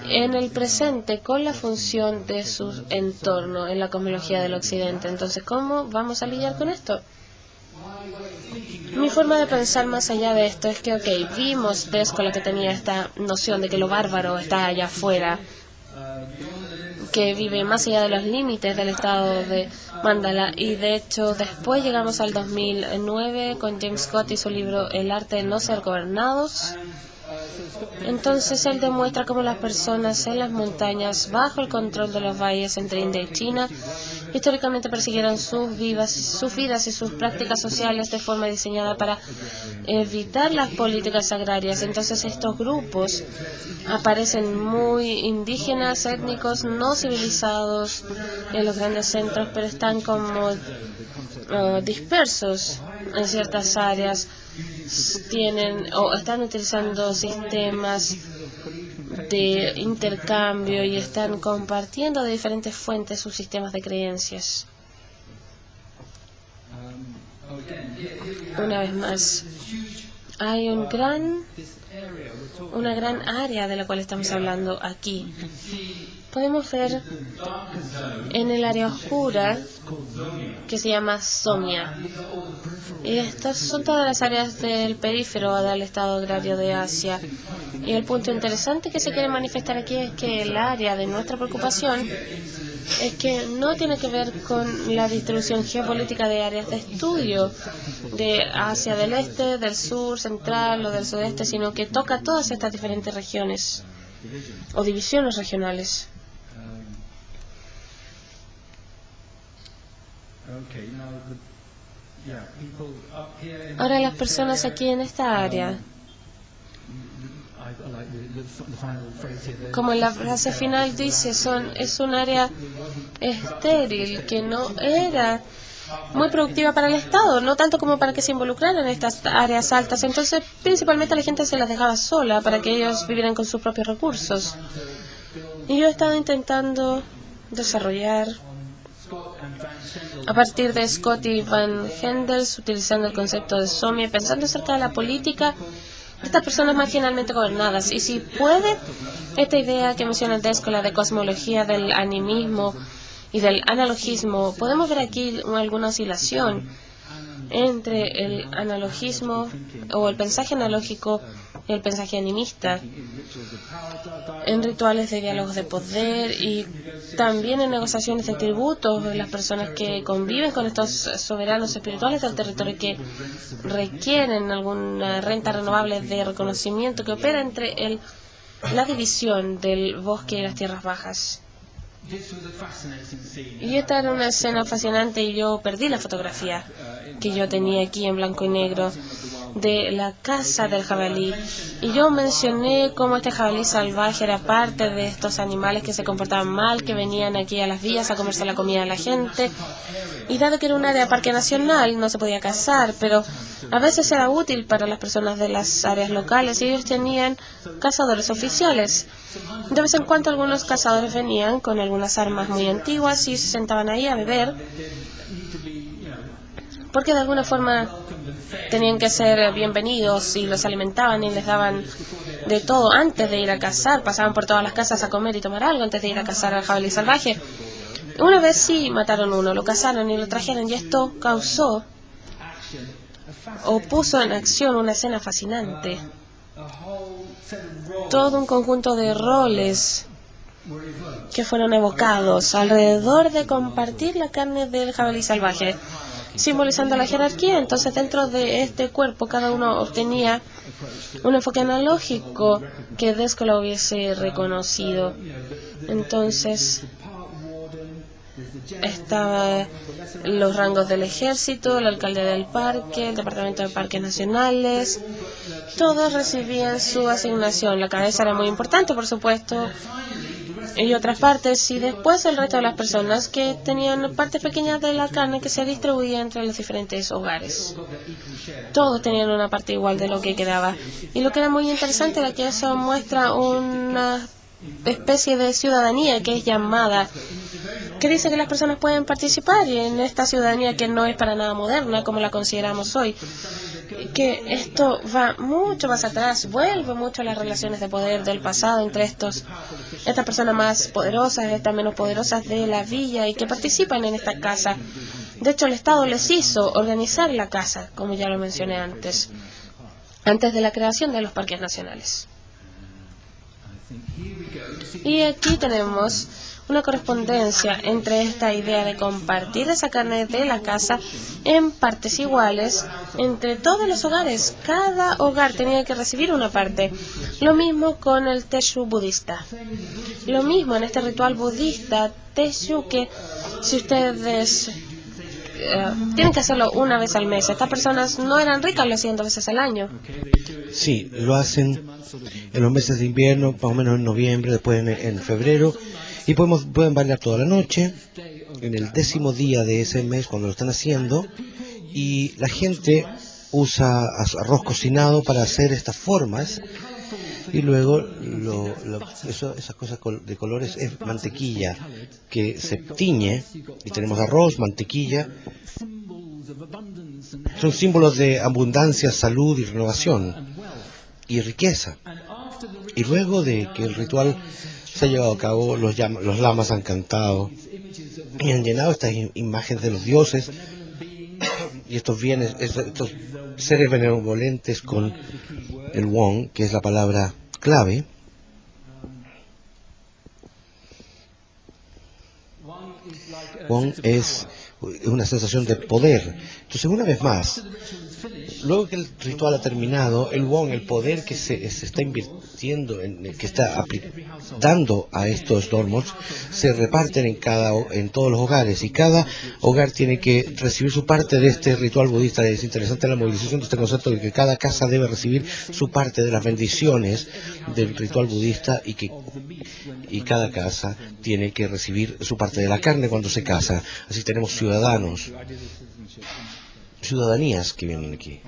en el presente con la función de su entorno en la cosmología del occidente. Entonces, ¿cómo vamos a lidiar con esto? Mi forma de pensar más allá de esto es que, ok, vimos Déscola que tenía esta noción de que lo bárbaro está allá afuera, que vive más allá de los límites del estado de Mandala, y de hecho después llegamos al 2009 con James Scott y su libro El arte de no ser gobernados. Entonces él demuestra cómo las personas en las montañas, bajo el control de los valles entre India y China, históricamente persiguieron sus vidas y sus prácticas sociales de forma diseñada para evitar las políticas agrarias. Entonces estos grupos aparecen muy indígenas, étnicos, no civilizados en los grandes centros, pero están como dispersos en ciertas áreas. Tienen o están utilizando sistemas de intercambio y están compartiendo de diferentes fuentes sus sistemas de creencias. Una vez más, hay una gran área de la cual estamos hablando aquí. Podemos ver en el área oscura que se llama Somia. Y estas son todas las áreas del perífero del estado agrario de Asia. Y el punto interesante que se quiere manifestar aquí es que el área de nuestra preocupación es que no tiene que ver con la distribución geopolítica de áreas de estudio de Asia del Este, del Sur, Central o del Sudeste, sino que toca todas estas diferentes regiones. o divisiones regionales. Ahora las personas aquí en esta área, como la frase final dice, es un área estéril que no era muy productiva para el Estado, no tanto como para que se involucraran en estas áreas altas. Entonces, principalmente la gente se las dejaba sola para que ellos vivieran con sus propios recursos. Y yo he estado intentando desarrollar, a partir de Scott y Van Hendels, utilizando el concepto de SOMIE, pensando acerca de la política de estas personas marginalmente gobernadas. Y si puede, esta idea que menciona el Descola de cosmología del animismo y del analogismo, podemos ver aquí alguna oscilación entre el analogismo o el pensaje analógico y el pensaje animista en rituales de diálogos de poder y también en negociaciones de tributos. Las personas que conviven con estos soberanos espirituales del territorio que requieren alguna renta renovable de reconocimiento que opera entre la división del bosque y las tierras bajas. Y esta era una escena fascinante y yo perdí la fotografía que yo tenía aquí en blanco y negro de la caza del jabalí. Y yo mencioné cómo este jabalí salvaje era parte de estos animales que se comportaban mal, que venían aquí a las vías a comerse la comida de la gente. Y dado que era un área de parque nacional, no se podía cazar, pero a veces era útil para las personas de las áreas locales y ellos tenían cazadores oficiales. De vez en cuando algunos cazadores venían con algunas armas muy antiguas y se sentaban ahí a beber, porque de alguna forma tenían que ser bienvenidos y los alimentaban y les daban de todo antes de ir a cazar. Pasaban por todas las casas a comer y tomar algo antes de ir a cazar al jabalí salvaje. Una vez sí mataron uno, lo cazaron y lo trajeron, y esto causó o puso en acción una escena fascinante. Todo un conjunto de roles que fueron evocados alrededor de compartir la carne del jabalí salvaje, simbolizando la jerarquía. Entonces, dentro de este cuerpo, cada uno obtenía un enfoque analógico que Descola hubiese reconocido. Entonces, estaban los rangos del ejército, el alcalde del parque, el departamento de parques nacionales. Todos recibían su asignación. La cabeza era muy importante, por supuesto, y otras partes, y después el resto de las personas que tenían partes pequeñas de la carne que se distribuía entre los diferentes hogares. Todos tenían una parte igual de lo que quedaba. Y lo que era muy interesante era que eso muestra una especie de ciudadanía que es llamada, que dice que las personas pueden participar en esta ciudadanía que no es para nada moderna como la consideramos hoy, que esto va mucho más atrás, vuelve mucho a las relaciones de poder del pasado entre estas personas más poderosas, estas menos poderosas de la villa y que participan en esta casa. De hecho, el Estado les hizo organizar la casa, como ya lo mencioné antes de la creación de los parques nacionales. Y aquí tenemos una correspondencia entre esta idea de compartir esa carne de la casa en partes iguales entre todos los hogares. Cada hogar tenía que recibir una parte. Lo mismo con el Teshu budista. Lo mismo en este ritual budista, Teshu, que si ustedes tienen que hacerlo una vez al mes. Estas personas no eran ricas, lo hacían 2 veces al año. Sí, lo hacen en los meses de invierno, más o menos en noviembre, después en febrero. Y pueden bailar toda la noche, en el 10º día de ese mes cuando lo están haciendo, y la gente usa arroz cocinado para hacer estas formas, y luego esas cosas de colores es mantequilla que se tiñe, y tenemos arroz, mantequilla, son símbolos de abundancia, salud y renovación, y riqueza. Y luego de que el ritual se ha llevado a cabo, los lamas han cantado y han llenado estas imágenes de los dioses y estos seres benevolentes con el Won, que es la palabra clave. Won es una sensación de poder. Entonces, una vez más, Luego que el ritual ha terminado, el won, el poder que se está invirtiendo, que está dando a estos dormos, se reparten en todos los hogares, y cada hogar tiene que recibir su parte de este ritual budista. Es interesante la movilización de este concepto de que cada casa debe recibir su parte de las bendiciones del ritual budista, y cada casa tiene que recibir su parte de la carne cuando se casa. Así tenemos ciudadanías que vienen aquí.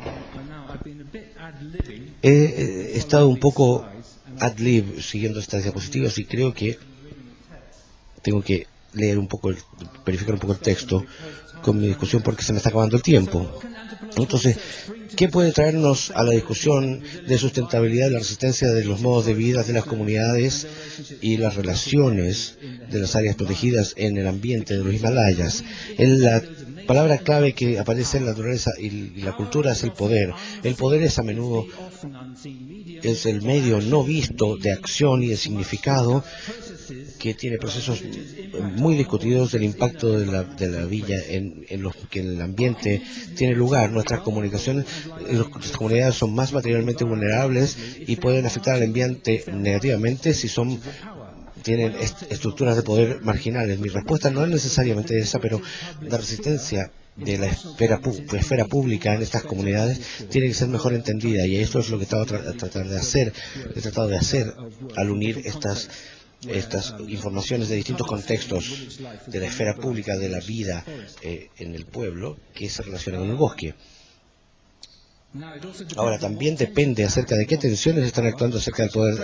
He estado un poco ad lib siguiendo estas diapositivas, y creo que tengo que leer un poco, verificar un poco el texto con mi discusión, porque se me está acabando el tiempo. Entonces, ¿qué puede traernos a la discusión de sustentabilidad y la resistencia de los modos de vida de las comunidades y las relaciones de las áreas protegidas en el ambiente de los Himalayas? La palabra clave que aparece en la naturaleza y la cultura es el poder. El poder es a menudo el medio no visto de acción y de significado, que tiene procesos muy discutidos del impacto de la villa en los que el ambiente tiene lugar. Nuestras comunicaciones, nuestras comunidades son más materialmente vulnerables y pueden afectar al ambiente negativamente si tienen estructuras de poder marginales. Mi respuesta no es necesariamente esa, pero la resistencia de la esfera pública en estas comunidades tiene que ser mejor entendida, y esto es lo que he tratado de hacer al unir estas informaciones de distintos contextos de la esfera pública de la vida en el pueblo, que se relaciona con el bosque. Ahora, también depende acerca de qué tensiones están actuando acerca del poder,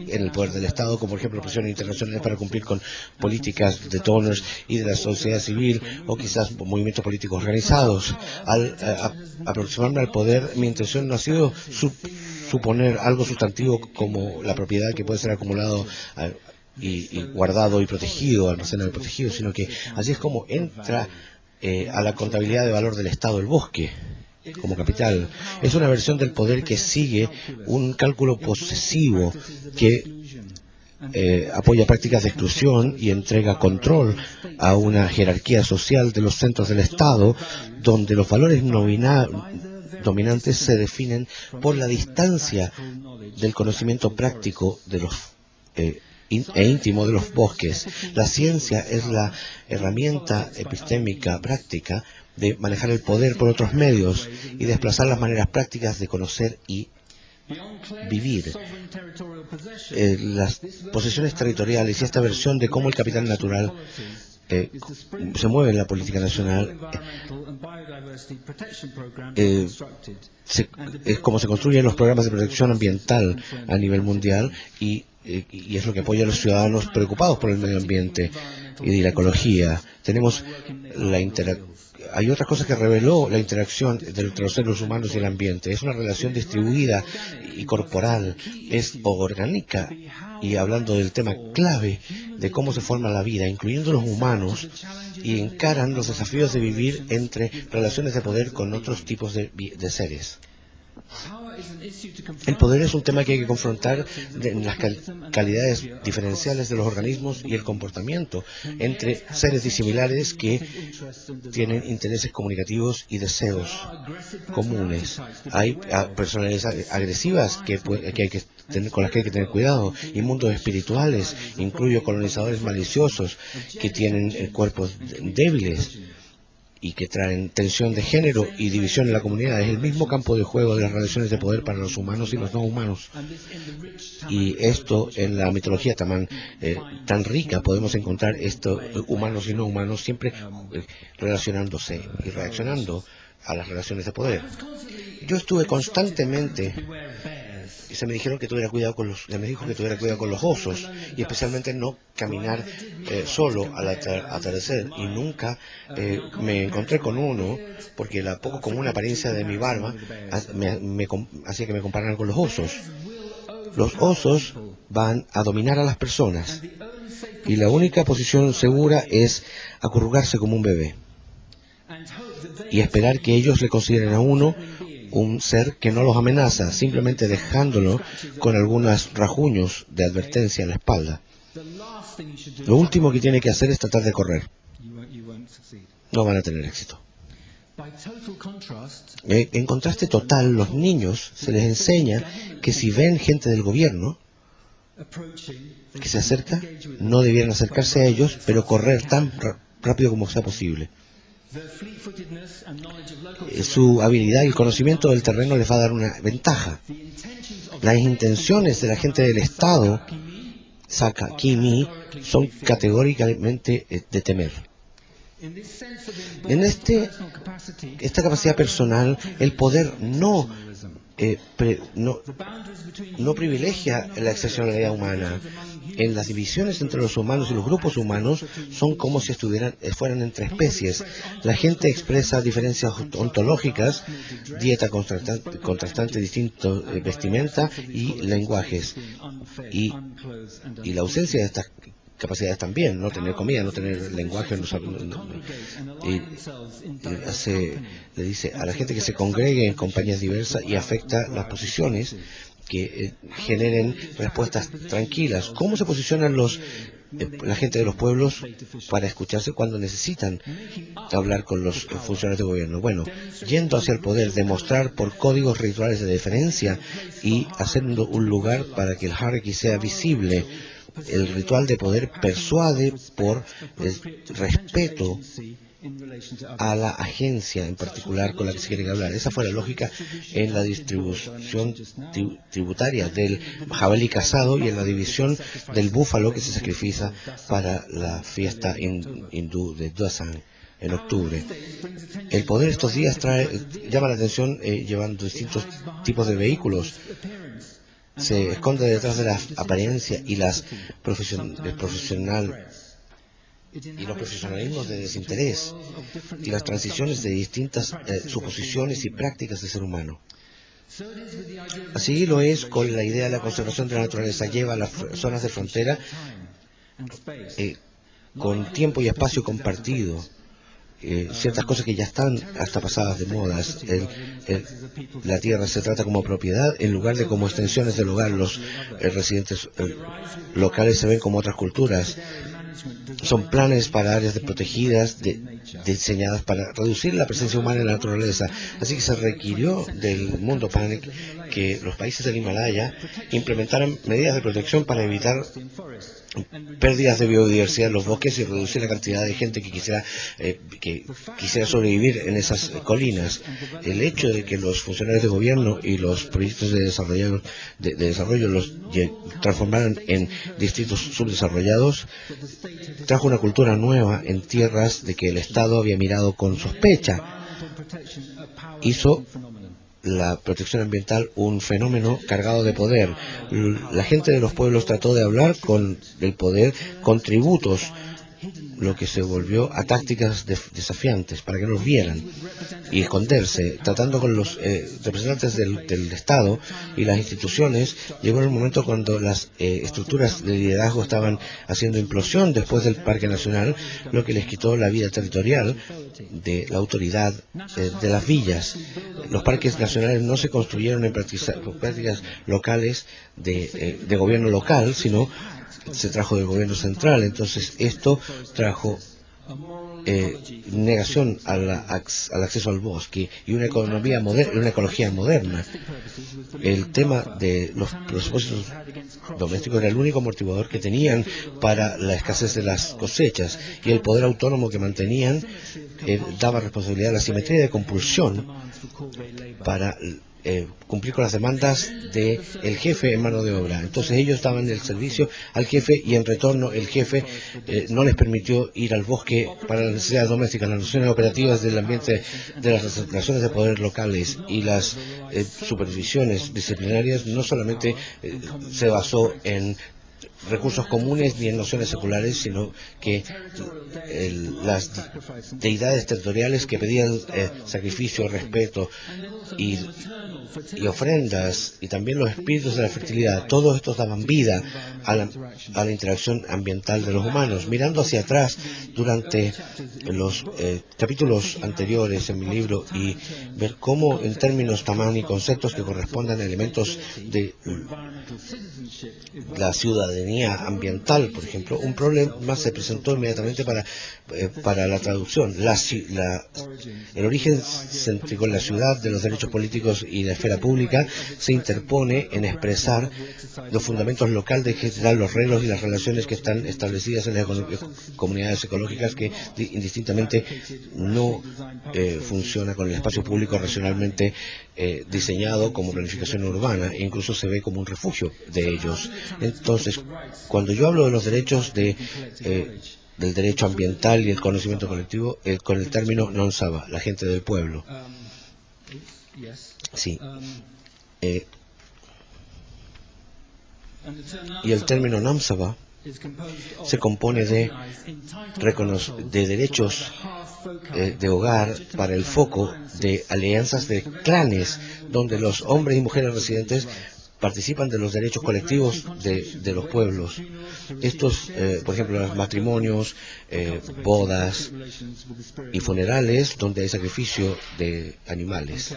en el poder del Estado, como por ejemplo presiones internacionales para cumplir con políticas de donors y de la sociedad civil, o quizás movimientos políticos organizados. Al aproximarme al poder, mi intención no ha sido suponer algo sustantivo como la propiedad que puede ser acumulado y guardado y protegido, almacenado y protegido, sino que así es como entra a la contabilidad de valor del Estado el bosque como capital. Es una versión del poder que sigue un cálculo posesivo que apoya prácticas de exclusión y entrega control a una jerarquía social de los centros del Estado, donde los valores dominantes se definen por la distancia del conocimiento práctico de los íntimo de los bosques. La ciencia es la herramienta epistémica práctica de manejar el poder por otros medios y desplazar las maneras prácticas de conocer y vivir. Las posesiones territoriales y esta versión de cómo el capital natural se mueve en la política nacional es como se construyen los programas de protección ambiental a nivel mundial, y es lo que apoya a los ciudadanos preocupados por el medio ambiente y la ecología. Tenemos hay otras cosas que reveló la interacción entre los seres humanos y el ambiente. Es una relación distribuida y corporal, es orgánica, y hablando del tema clave de cómo se forma la vida, incluyendo los humanos, y encaran los desafíos de vivir entre relaciones de poder con otros tipos de seres. El poder es un tema que hay que confrontar en las calidades diferenciales de los organismos y el comportamiento entre seres disimilares que tienen intereses comunicativos y deseos comunes. Hay personalidades agresivas con las que hay que tener cuidado, y mundos espirituales, incluyo colonizadores maliciosos que tienen cuerpos débiles y que traen tensión de género y división en la comunidad. Es el mismo campo de juego de las relaciones de poder para los humanos y los no humanos. Y esto en la mitología tan rica podemos encontrar esto, humanos y no humanos, siempre relacionándose y reaccionando a las relaciones de poder. Yo estuve constantemente, se me dijo que tuviera cuidado con los osos, y especialmente no caminar solo al atardecer, y nunca me encontré con uno, porque la poco común apariencia de mi barba me hacía que me compararan con los osos. Los osos van a dominar a las personas, y la única posición segura es acurrucarse como un bebé y esperar que ellos le consideren a uno un ser que no los amenaza, simplemente dejándolo con algunos rajuños de advertencia en la espalda. Lo último que tiene que hacer es tratar de correr. No van a tener éxito. En contraste total, los niños se les enseña que si ven gente del gobierno que se acerca, no debieran acercarse a ellos, pero correr tan rápido como sea posible. Su habilidad y el conocimiento del terreno les va a dar una ventaja. Las intenciones de la gente del Estado, Saka Kimi, son categóricamente de temer. En esta capacidad personal, el poder no privilegia la excepcionalidad humana. En las divisiones entre los humanos y los grupos humanos son como si fueran entre especies. La gente expresa diferencias ontológicas, dieta contrastante, distinto vestimenta y lenguajes. Y la ausencia de estas capacidades también, no tener comida, no tener lenguaje, le dice a la gente que se congregue en compañías diversas y afecta las posiciones que generen respuestas tranquilas. ¿Cómo se posicionan la gente de los pueblos para escucharse cuando necesitan hablar con los funcionarios de gobierno? Bueno, yendo hacia el poder, demostrar por códigos rituales de deferencia y haciendo un lugar para que el hierarchy sea visible. El ritual de poder persuade por respeto a la agencia en particular con la que se quiere hablar. Esa fue la lógica en la distribución tributaria del jabalí cazado y en la división del búfalo que se sacrifica para la fiesta hindú de Dussehra en octubre. El poder estos días llama la atención llevando distintos tipos de vehículos. Se esconde detrás de la apariencia y los profesionalismos de desinterés y las transiciones de distintas suposiciones y prácticas del ser humano. Así lo es con la idea de la conservación de la naturaleza. Lleva a las zonas de frontera con tiempo y espacio compartido. Ciertas cosas que ya están hasta pasadas de modas. La tierra se trata como propiedad en lugar de como extensiones del hogar. Los residentes locales se ven como otras culturas. Son planes para áreas protegidas diseñadas para reducir la presencia humana en la naturaleza. Así que se requirió del mundo Panic que los países del Himalaya implementaran medidas de protección para evitar pérdidas de biodiversidad en los bosques y reducir la cantidad de gente que quisiera sobrevivir en esas colinas. El hecho de que los funcionarios de gobierno y los proyectos de desarrollo los transformaran en distritos subdesarrollados trajo una cultura nueva en tierras de que el Estado había mirado con sospecha. Hizo la protección ambiental un fenómeno cargado de poder. La gente de los pueblos trató de hablar con el poder con tributos, lo que se volvió a tácticas desafiantes para que no los vieran y esconderse, tratando con los representantes del Estado y las instituciones. Llegó el momento cuando las estructuras de liderazgo estaban haciendo implosión después del Parque Nacional, lo que les quitó la vida territorial de la autoridad de las villas. Los parques nacionales no se construyeron en prácticas locales de gobierno local, sino se trajo del gobierno central. Entonces esto trajo negación al acceso al bosque y una economía moderna, una ecología moderna. El tema de los propósitos domésticos era el único amortiguador que tenían para la escasez de las cosechas, y el poder autónomo que mantenían daba responsabilidad a la simetría de compulsión para cumplir con las demandas del jefe en mano de obra. Entonces ellos daban el servicio al jefe y en retorno el jefe no les permitió ir al bosque para las necesidades domésticas. Las nociones operativas del ambiente de las relaciones de poder locales y las supervisiones disciplinarias no solamente se basó en recursos comunes ni en nociones seculares, sino que las deidades territoriales que pedían sacrificio, respeto y ofrendas, y también los espíritus de la fertilidad, todos estos daban vida a la interacción ambiental de los humanos. Mirando hacia atrás durante los capítulos anteriores en mi libro y ver cómo en términos, tamaño y conceptos que correspondan a elementos la ciudadanía ambiental, por ejemplo, un problema se presentó inmediatamente para la traducción. El origen céntrico en la ciudad de los derechos políticos y la esfera pública se interpone en expresar los fundamentos locales de generar los reglos y las relaciones que están establecidas en las comunidades ecológicas, que indistintamente no funciona con el espacio público racionalmente diseñado como planificación urbana, e incluso se ve como un refugio de ellos. Entonces, cuando yo hablo de los derechos del derecho ambiental y el conocimiento colectivo, con el término non-sava, la gente del pueblo. Sí. Y el término non-sava se compone de derechos de hogar para el foco de alianzas de clanes, donde los hombres y mujeres residentes participan de los derechos colectivos de los pueblos. Estos, por ejemplo, los matrimonios, bodas y funerales donde hay sacrificio de animales.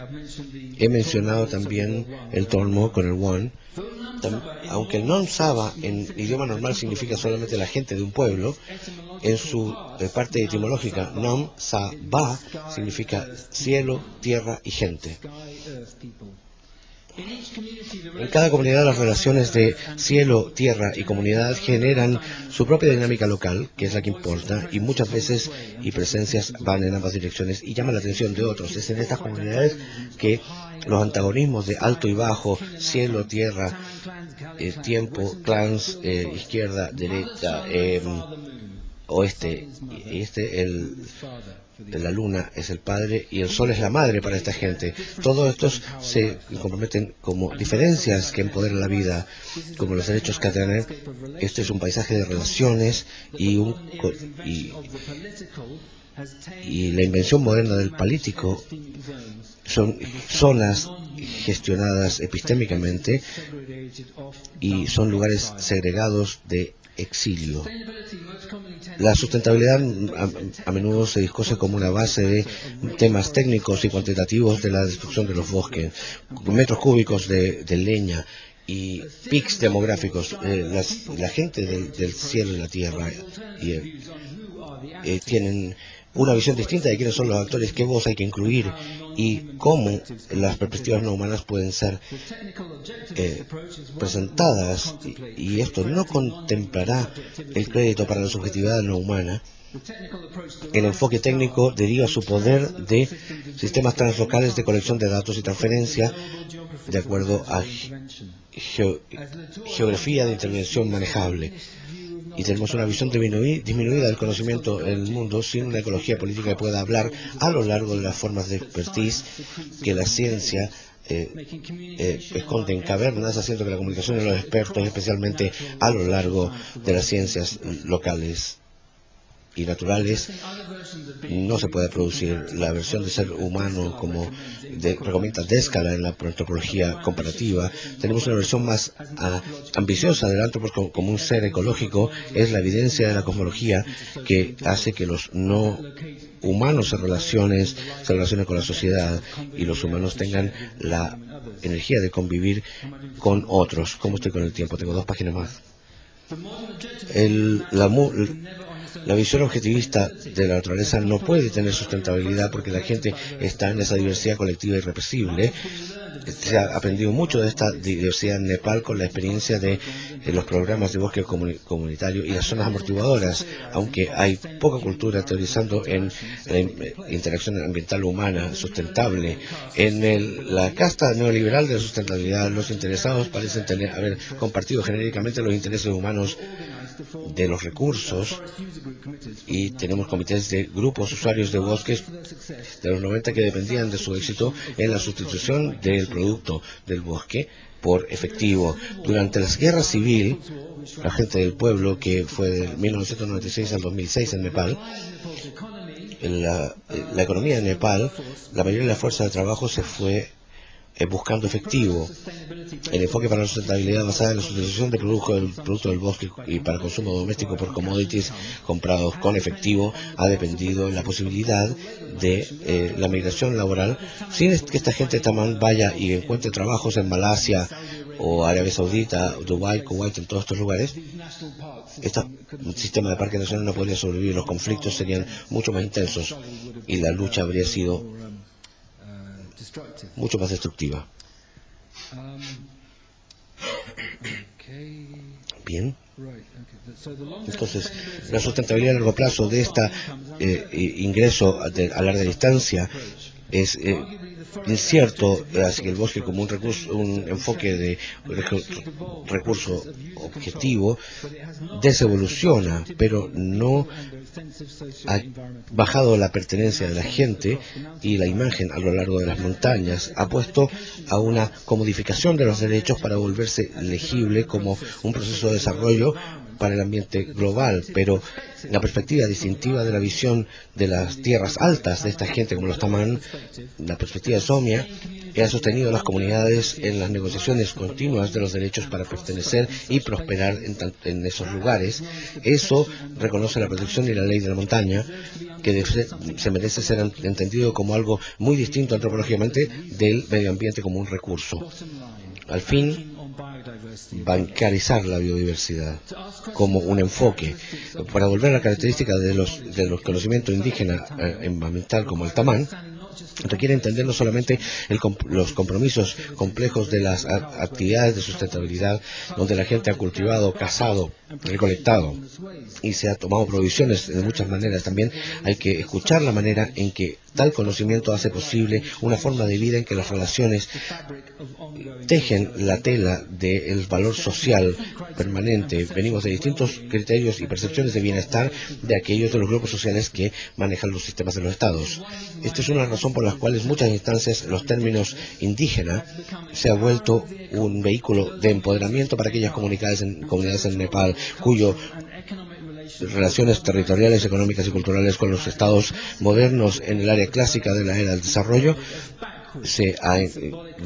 He mencionado también el tormo con el one. Aunque el non-sava en idioma normal significa solamente la gente de un pueblo, en su parte etimológica, non-sa-va significa cielo, tierra y gente. En cada comunidad las relaciones de cielo, tierra y comunidad generan su propia dinámica local, que es la que importa, y muchas veces y presencias van en ambas direcciones y llaman la atención de otros. Es en estas comunidades que los antagonismos de alto y bajo, cielo, tierra, tiempo, clans, izquierda, derecha, oeste, la luna es el padre y el sol es la madre para esta gente. Todos estos se comprometen como diferencias que empoderan la vida, como los derechos que tienen. Este es un paisaje de relaciones y la invención moderna del político son zonas gestionadas epistémicamente y son lugares segregados de exilio. La sustentabilidad a menudo se discute como una base de temas técnicos y cuantitativos de la destrucción de los bosques, metros cúbicos de leña y pics demográficos. La gente del cielo y la tierra tienen una visión distinta de quiénes son los actores, qué voz hay que incluir y cómo las perspectivas no humanas pueden ser presentadas, y esto no contemplará el crédito para la subjetividad no humana. El enfoque técnico deriva su poder de sistemas translocales de colección de datos y transferencia de acuerdo a geografía de intervención manejable. Y tenemos una visión disminuida del conocimiento en el mundo sin una ecología política que pueda hablar a lo largo de las formas de expertise que la ciencia esconde en cavernas, haciendo que la comunicación de los expertos, especialmente a lo largo de las ciencias locales y naturales, no se puede producir. La versión de ser humano, como recomienda Descala en la antropología comparativa, tenemos una versión más ambiciosa del antropos como un ser ecológico. Es la evidencia de la cosmología que hace que los no humanos se relacionen con la sociedad y los humanos tengan la energía de convivir con otros. ¿Cómo estoy con el tiempo? Tengo 2 páginas más. La visión objetivista de la naturaleza no puede tener sustentabilidad porque la gente está en esa diversidad colectiva irrepresible. Se ha aprendido mucho de esta diversidad en Nepal con la experiencia de los programas de bosque comunitario y las zonas amortiguadoras, aunque hay poca cultura teorizando en la interacción ambiental humana sustentable. En la casta neoliberal de la sustentabilidad, los interesados parecen haber compartido genéricamente los intereses humanos de los recursos, y tenemos comités de grupos usuarios de bosques de los 90 que dependían de su éxito en la sustitución del producto del bosque por efectivo. Durante la guerra civil, la gente del pueblo, que fue de 1996 al 2006 en Nepal, la economía de Nepal, la mayoría de la fuerza de trabajo se fue buscando efectivo. El enfoque para la sustentabilidad basada en la sustitución de producto del bosque y para consumo doméstico por commodities comprados con efectivo ha dependido de la posibilidad de la migración laboral, sin que esta gente también vaya y encuentre trabajos en Malasia o Arabia Saudita, Dubái, Kuwait, en todos estos lugares, este sistema de parques nacionales no podría sobrevivir, los conflictos serían mucho más intensos y la lucha habría sido mucho más destructiva. Bien. Entonces, la sustentabilidad a largo plazo de este ingreso a larga distancia es incierto, así que el bosque como un recurso, un enfoque de recurso objetivo, desevoluciona, pero no ha bajado la pertenencia de la gente y la imagen a lo largo de las montañas, ha puesto a una comodificación de los derechos para volverse legible como un proceso de desarrollo para el ambiente global, pero la perspectiva distintiva de la visión de las tierras altas de esta gente como los tamán, la perspectiva de Somia, que ha sostenido a las comunidades en las negociaciones continuas de los derechos para pertenecer y prosperar en esos lugares. Eso reconoce la protección y la ley de la montaña, que se merece ser entendido como algo muy distinto antropológicamente del medio ambiente como un recurso. Al fin, bancarizar la biodiversidad como un enfoque para volver a la característica de los conocimientos indígenas ambiental como el tamán requiere entender no solamente los compromisos complejos de las actividades de sustentabilidad donde la gente ha cultivado, cazado, recolectado y se ha tomado provisiones de muchas maneras. También hay que escuchar la manera en que tal conocimiento hace posible una forma de vida en que las relaciones tejen la tela del valor social permanente. Venimos de distintos criterios y percepciones de bienestar de aquellos de los grupos sociales que manejan los sistemas de los estados. Esta es una razón por la cual en muchas instancias los términos indígena se ha vuelto un vehículo de empoderamiento para aquellas comunidades en Nepal cuyo relaciones territoriales, económicas y culturales con los estados modernos en el área clásica de la era del desarrollo se ha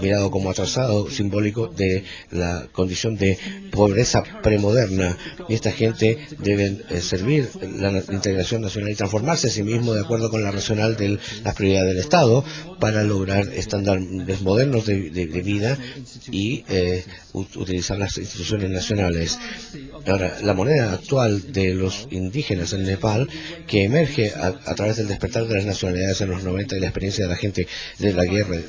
mirado como atrasado simbólico de la condición de pobreza premoderna, y esta gente debe servir la integración nacional y transformarse a sí mismo de acuerdo con la racional de las prioridades del Estado para lograr estándares modernos de vida y utilizar las instituciones nacionales. Ahora, la moneda actual de los indígenas en Nepal, que emerge a través del despertar de las nacionalidades en los 90 y la experiencia de la gente de la guerra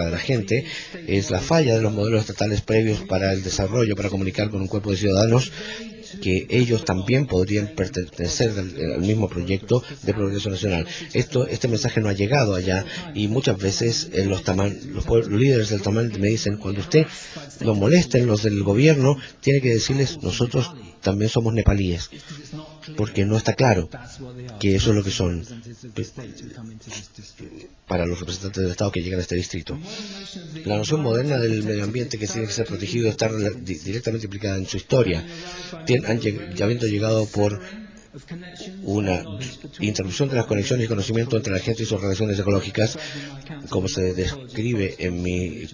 de la gente, es la falla de los modelos estatales previos para el desarrollo, para comunicar con un cuerpo de ciudadanos que ellos también podrían pertenecer al mismo proyecto de progreso nacional. Este mensaje no ha llegado allá y muchas veces los líderes del tamán me dicen, cuando usted nos molesten los del gobierno, tiene que decirles, nosotros también somos nepalíes, porque no está claro que eso es lo que son para los representantes del Estado que llegan a este distrito. La noción moderna del medio ambiente que tiene que ser protegido está directamente implicada en su historia, habiendo llegado por una interrupción de las conexiones y conocimiento entre la gente y sus relaciones ecológicas, como se describe en mi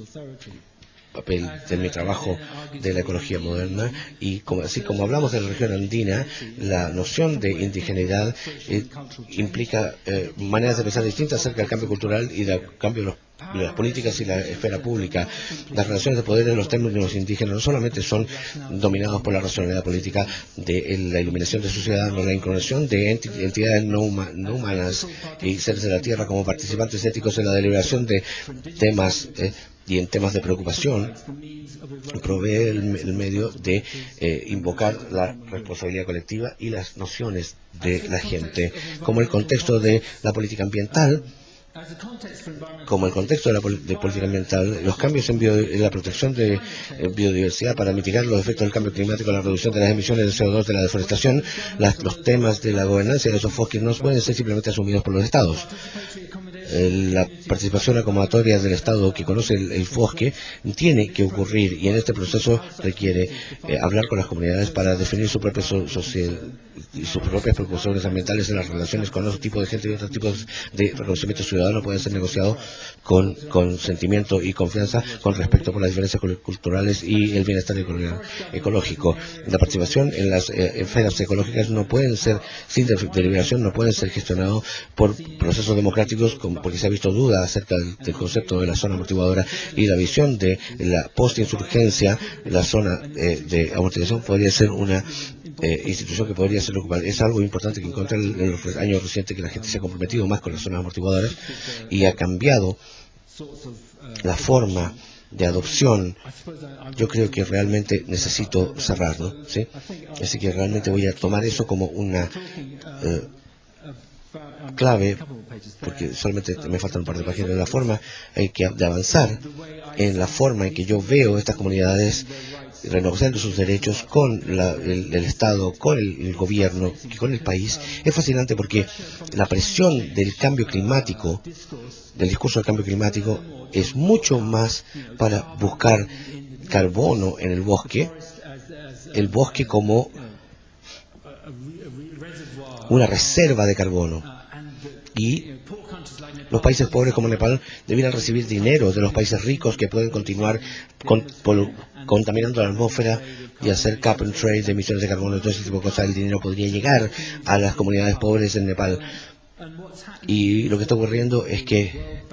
papel de mi trabajo de la ecología moderna, y así como hablamos de la región andina, la noción de indigeneidad implica maneras de pensar distintas acerca del cambio cultural y del cambio de las políticas y la esfera pública. Las relaciones de poder en los términos indígenas no solamente son dominados por la racionalidad política de la iluminación de su ciudadanos, la inclusión de entidades no humanas y seres de la tierra como participantes éticos en la deliberación de temas y en temas de preocupación, provee el medio de invocar la responsabilidad colectiva y las nociones de la gente, como el contexto de la política ambiental. Como el contexto de política ambiental, los cambios en la protección de biodiversidad para mitigar los efectos del cambio climático, la reducción de las emisiones de CO2 de la deforestación, los temas de la gobernanza y de esos bosques no pueden ser simplemente asumidos por los estados. La participación acomodatoria del Estado que conoce el bosque tiene que ocurrir, y en este proceso requiere hablar con las comunidades para definir su propia sus propias preocupaciones ambientales en las relaciones con otros tipos de gente y otros tipos de reconocimiento ciudadano pueden ser negociados con sentimiento y confianza con respecto por las diferencias culturales y el bienestar ecológico. La participación en las esferas ecológicas no pueden ser, sin deliberación, no pueden ser gestionados por procesos democráticos, porque se ha visto duda acerca del concepto de la zona amortiguadora y la visión de la post-insurgencia. La zona de amortiguación podría ser una institución que podría ser ocupada. Es algo importante que encontré en los años recientes, que la gente se ha comprometido más con las zonas amortiguadoras y ha cambiado la forma de adopción. Yo creo que realmente necesito cerrarlo, ¿sí? Así que realmente voy a tomar eso como una clave, porque solamente me faltan un par de páginas, de la forma de avanzar en la forma en que yo veo estas comunidades renegociando sus derechos con el Estado, con el gobierno, con el país. Es fascinante porque la presión del cambio climático, del discurso del cambio climático, es mucho más para buscar carbono en el bosque como una reserva de carbono. Y los países pobres como Nepal debieran recibir dinero de los países ricos que pueden continuar contaminando la atmósfera y hacer cap and trade de emisiones de carbono y todo ese tipo de cosas. El dinero podría llegar a las comunidades pobres en Nepal. Y lo que está ocurriendo es que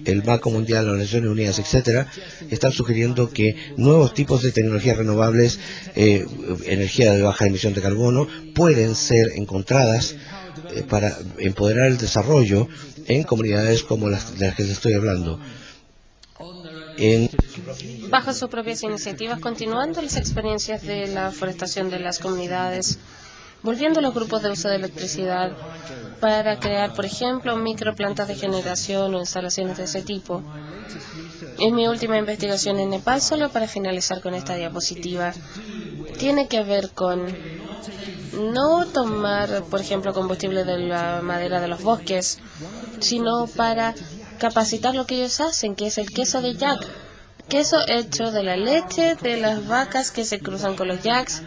el Banco Mundial, las Naciones Unidas, etcétera, están sugiriendo que nuevos tipos de tecnologías renovables, energía de baja emisión de carbono, pueden ser encontradas para empoderar el desarrollo en comunidades como las de las que les estoy hablando. Bajo sus propias iniciativas, continuando las experiencias de la forestación de las comunidades, volviendo a los grupos de uso de electricidad para crear, por ejemplo, microplantas de generación o instalaciones de ese tipo. En mi última investigación en Nepal, solo para finalizar con esta diapositiva, tiene que ver con no tomar, por ejemplo, combustible de la madera de los bosques, sino para capacitar lo que ellos hacen, que es el queso de yak. Queso hecho de la leche de las vacas que se cruzan con los yaks.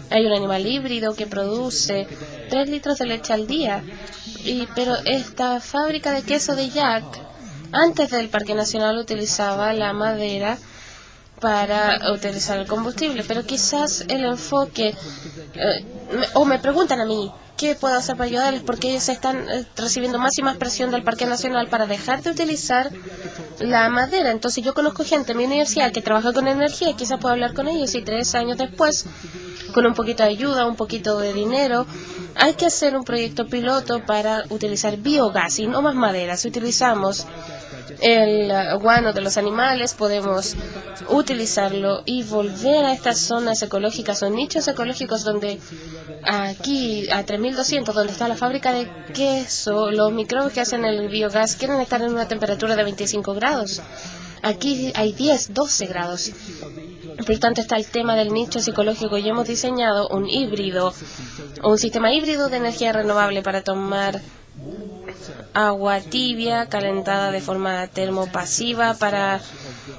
Hay un animal híbrido que produce 3 litros de leche al día. Pero esta fábrica de queso de yak, antes del Parque Nacional, utilizaba la madera para utilizar el combustible. Pero quizás el enfoque, o me preguntan a mí, ¿qué puedo hacer para ayudarles? Porque ellos están recibiendo más y más presión del Parque Nacional para dejar de utilizar la madera. Entonces yo conozco gente en mi universidad que trabaja con energía, quizás puedo hablar con ellos y 3 años después, con un poquito de ayuda, un poquito de dinero, hay que hacer un proyecto piloto para utilizar biogás y no más madera. Si utilizamos el guano de los animales, podemos utilizarlo y volver a estas zonas ecológicas o nichos ecológicos donde aquí a 3200, donde está la fábrica de queso, los microbios que hacen el biogás quieren estar en una temperatura de 25 grados. Aquí hay 10, 12 grados. Por lo tanto, está el tema del nicho psicológico y hemos diseñado un híbrido, un sistema híbrido de energía renovable para tomar agua tibia, calentada de forma termopasiva para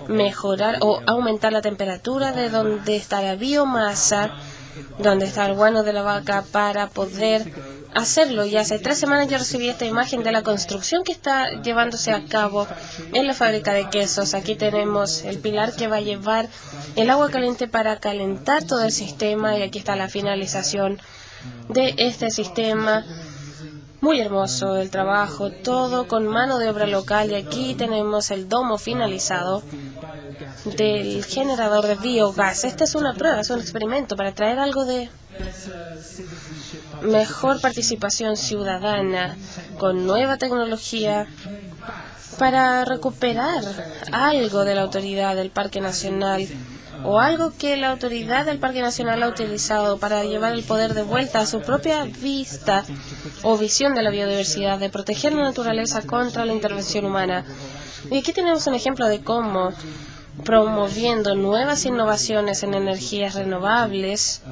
mejorar o aumentar la temperatura de donde está la biomasa, donde está el guano de la vaca, para poder hacerlo. Y hace 3 semanas yo recibí esta imagen de la construcción que está llevándose a cabo en la fábrica de quesos. Aquí tenemos el pilar que va a llevar el agua caliente para calentar todo el sistema y aquí está la finalización de este sistema. Muy hermoso el trabajo, todo con mano de obra local, y aquí tenemos el domo finalizado del generador de biogás. Esta es una prueba, es un experimento para traer algo de mejor participación ciudadana con nueva tecnología para recuperar algo de la autoridad del Parque Nacional o algo que la autoridad del Parque Nacional ha utilizado para llevar el poder de vuelta a su propia vista o visión de la biodiversidad, de proteger la naturaleza contra la intervención humana. Y aquí tenemos un ejemplo de cómo, promoviendo nuevas innovaciones en energías renovables,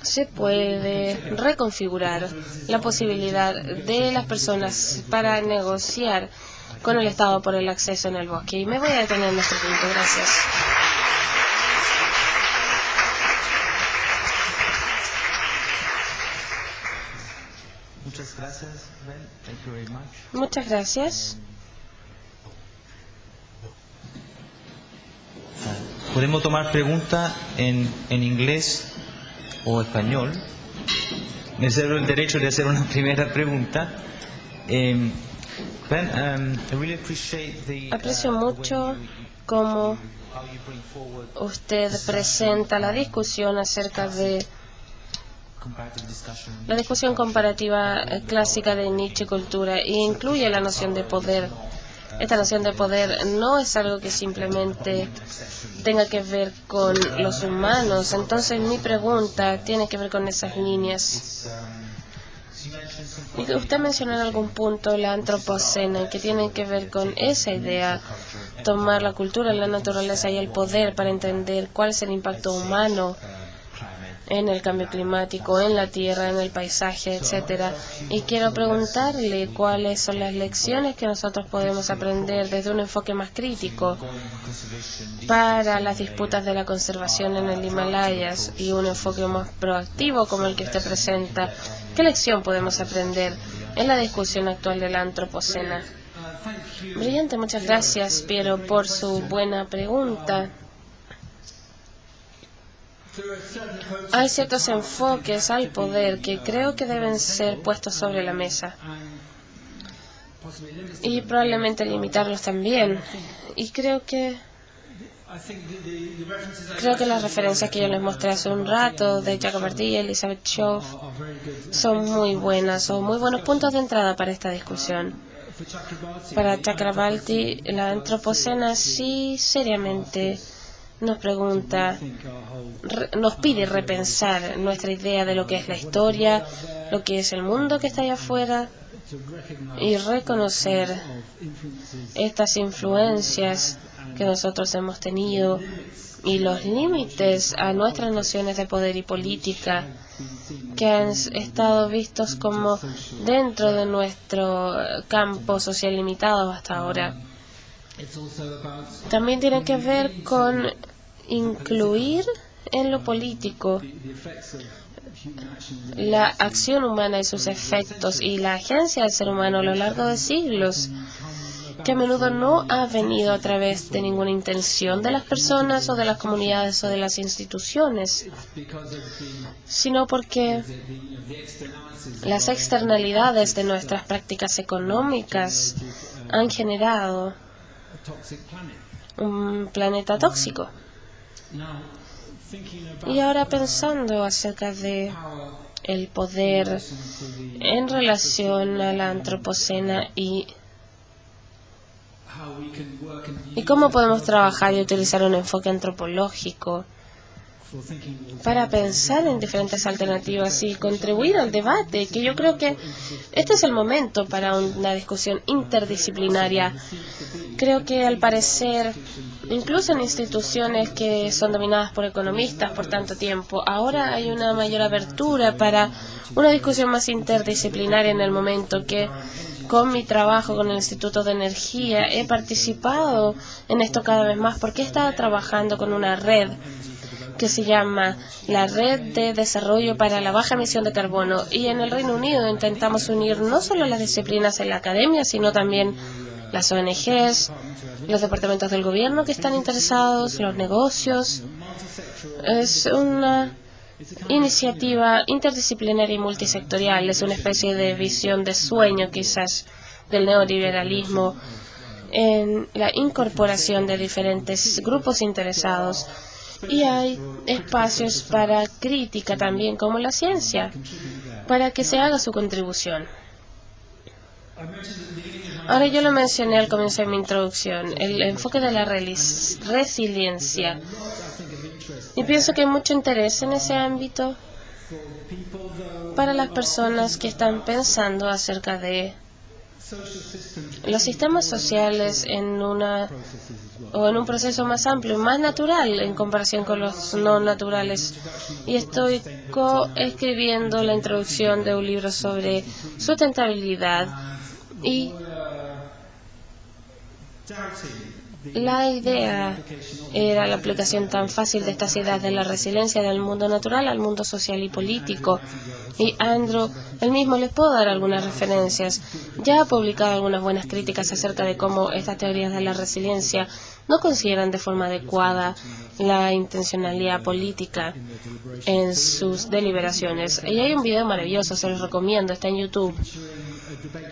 se puede reconfigurar la posibilidad de las personas para negociar con el Estado por el acceso en el bosque. Y me voy a detener en este punto. Gracias. Muchas gracias. Podemos tomar preguntas en inglés o español. Me reservo el derecho de hacer una primera pregunta. Aprecio mucho cómo usted presenta la discusión acerca de la discusión comparativa clásica de Nietzsche y cultura e incluye la noción de poder. Esta noción de poder no es algo que simplemente tenga que ver con los humanos. Entonces mi pregunta tiene que ver con esas líneas. Y usted mencionó en algún punto la antropocena, que tiene que ver con esa idea, tomar la cultura, la naturaleza y el poder para entender cuál es el impacto humano en el cambio climático, en la tierra, en el paisaje, etcétera. Y quiero preguntarle cuáles son las lecciones que nosotros podemos aprender desde un enfoque más crítico para las disputas de la conservación en el Himalayas y un enfoque más proactivo como el que usted presenta. ¿Qué lección podemos aprender en la discusión actual de la antropocena? Brillante, muchas gracias, Piero, por su buena pregunta. Hay ciertos enfoques al poder que creo que deben ser puestos sobre la mesa y probablemente limitarlos también. Y creo que las referencias que yo les mostré hace un rato de Chakrabarty y Elizabeth Shove son muy buenas, son muy buenos puntos de entrada para esta discusión. Para Chakrabarty, la antropocena sí seriamente nos pregunta, nos pide repensar nuestra idea de lo que es la historia, lo que es el mundo que está allá afuera, y reconocer estas influencias que nosotros hemos tenido y los límites a nuestras nociones de poder y política que han estado vistos como dentro de nuestro campo social limitado hasta ahora. También tiene que ver con incluir en lo político la acción humana y sus efectos y la agencia del ser humano a lo largo de siglos, que a menudo no ha venido a través de ninguna intención de las personas o de las comunidades o de las instituciones, sino porque las externalidades de nuestras prácticas económicas han generado un planeta tóxico. Y ahora pensando acerca de el poder en relación a la antropocena y cómo podemos trabajar y utilizar un enfoque antropológico para pensar en diferentes alternativas y contribuir al debate, que yo creo que este es el momento para una discusión interdisciplinaria. Creo que al parecer, incluso en instituciones que son dominadas por economistas por tanto tiempo, ahora hay una mayor abertura para una discusión más interdisciplinaria en el momento que con mi trabajo con el Instituto de Energía he participado en esto cada vez más porque he estado trabajando con una red que se llama la Red de Desarrollo para la Baja Emisión de Carbono, y en el Reino Unido intentamos unir no solo las disciplinas en la academia, sino también las ONGs, los departamentos del gobierno que están interesados, los negocios. Es una iniciativa interdisciplinaria y multisectorial, es una especie de visión de sueño quizás del neoliberalismo en la incorporación de diferentes grupos interesados. Y hay espacios para crítica también, como la ciencia, para que se haga su contribución. Ahora, yo lo mencioné al comienzo de mi introducción, el enfoque de la resiliencia. Y pienso que hay mucho interés en ese ámbito para las personas que están pensando acerca de los sistemas sociales en un proceso más amplio, más natural en comparación con los no naturales. Y estoy coescribiendo la introducción de un libro sobre sustentabilidad y La idea era la aplicación tan fácil de estas ideas de la resiliencia del mundo natural al mundo social y político. Y Andrew, él mismo les puedo dar algunas referencias. Ya ha publicado algunas buenas críticas acerca de cómo estas teorías de la resiliencia no consideran de forma adecuada la intencionalidad política en sus deliberaciones. Y hay un video maravilloso, se los recomiendo, está en YouTube,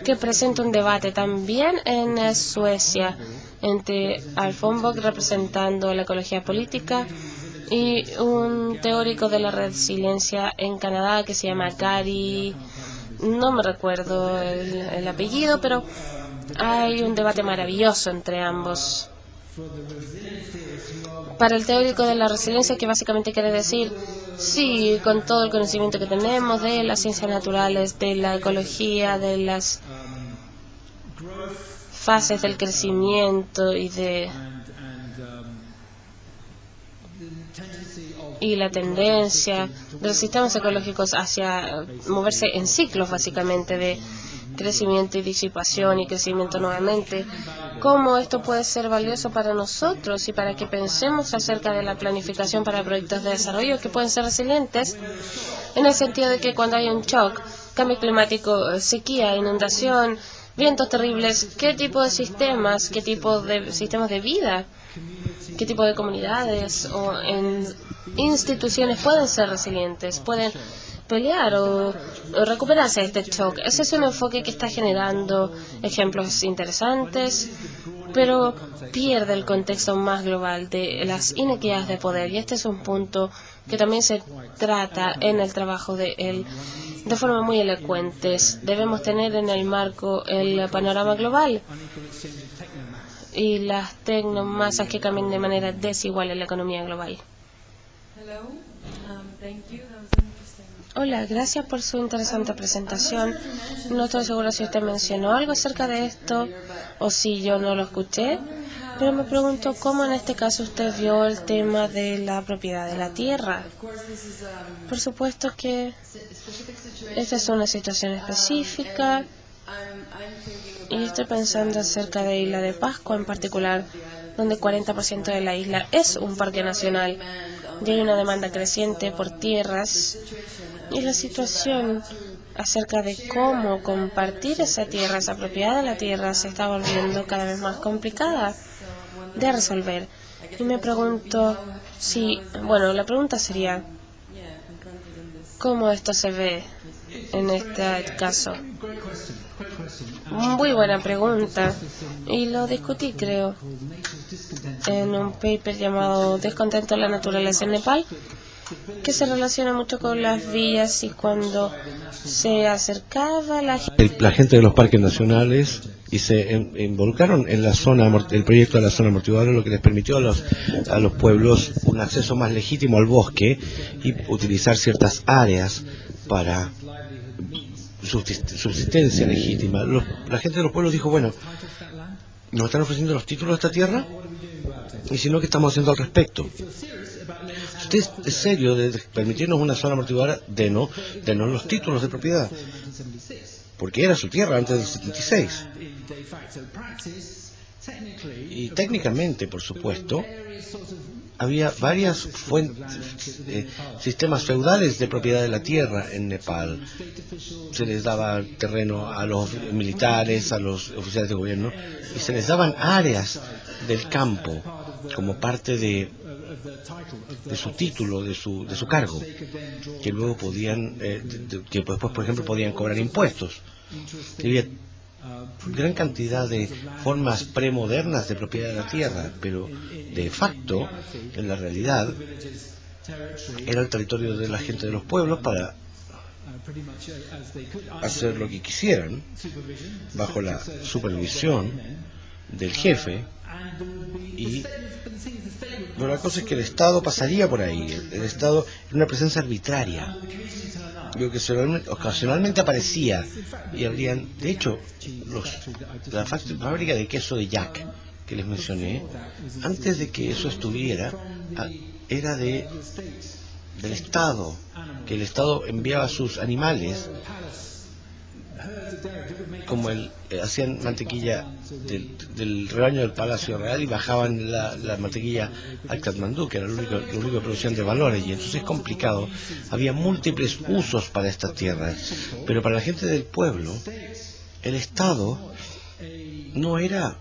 que presenta un debate también en Suecia entre Alf Bock, representando la ecología política, y un teórico de la resiliencia en Canadá que se llama Gary, no me recuerdo el apellido, pero hay un debate maravilloso entre ambos. Para el teórico de la resiliencia, que básicamente quiere decir, sí, con todo el conocimiento que tenemos de las ciencias naturales, de la ecología, de las fases del crecimiento y la tendencia de los sistemas ecológicos hacia moverse en ciclos, básicamente, de crecimiento y disipación y crecimiento nuevamente, cómo esto puede ser valioso para nosotros y para que pensemos acerca de la planificación para proyectos de desarrollo que pueden ser resilientes, en el sentido de que cuando hay un shock, cambio climático, sequía, inundación, vientos terribles, ¿qué tipo de sistemas de vida, qué tipo de comunidades o en instituciones pueden ser resilientes, pueden pelear o recuperarse de este shock? Ese es un enfoque que está generando ejemplos interesantes, pero pierde el contexto más global de las inequidades de poder. Y este es un punto que también se trata en el trabajo de él de forma muy elocuente. Debemos tener en el marco el panorama global y las tecnomasas que cambian de manera desigual en la economía global. Hola, gracias por su interesante presentación. No estoy seguro si usted mencionó algo acerca de esto o si yo no lo escuché, pero me pregunto cómo en este caso usted vio el tema de la propiedad de la tierra. Por supuesto que esta es una situación específica y estoy pensando acerca de Isla de Pascua en particular, donde 40% de la isla es un parque nacional y hay una demanda creciente por tierras. Y la situación acerca de cómo compartir esa tierra, esa propiedad de la tierra, se está volviendo cada vez más complicada de resolver. Y me pregunto la pregunta sería, ¿cómo esto se ve en este caso? Muy buena pregunta. Y lo discutí, creo, en un paper llamado Descontento de la naturaleza en Nepal, que se relaciona mucho con las villas y cuando se acercaba la gente de los parques nacionales y se involucraron en la zona, el proyecto de la zona amortiguadora, lo que les permitió a los pueblos un acceso más legítimo al bosque y utilizar ciertas áreas para subsistencia legítima. La gente de los pueblos dijo, bueno, nos están ofreciendo los títulos de esta tierra y si no, ¿qué estamos haciendo al respecto? Si usted es serio de permitirnos una zona amortiguadora, denos los títulos de propiedad, porque era su tierra antes del 76. Y técnicamente, por supuesto, había varias sistemas feudales de propiedad de la tierra en Nepal. Se les daba terreno a los militares, a los oficiales de gobierno, y se les daban áreas del campo como parte de su título, de su cargo, que luego podían, que después, por ejemplo, podían cobrar impuestos. Había gran cantidad de formas premodernas de propiedad de la tierra, pero de facto, en la realidad, era el territorio de la gente de los pueblos para hacer lo que quisieran, bajo la supervisión del jefe. Y bueno, la cosa es que el Estado pasaría por ahí. El Estado era una presencia arbitraria, lo que ocasionalmente aparecía, y habrían, de hecho, la fábrica de queso de Jack que les mencioné, antes de que eso estuviera, era del Estado, que el Estado enviaba sus animales hacían mantequilla del rebaño del Palacio Real y bajaban la mantequilla al Katmandú, que era la única producción de valores, y entonces es complicado. Había múltiples usos para estas tierras, pero para la gente del pueblo, el Estado no era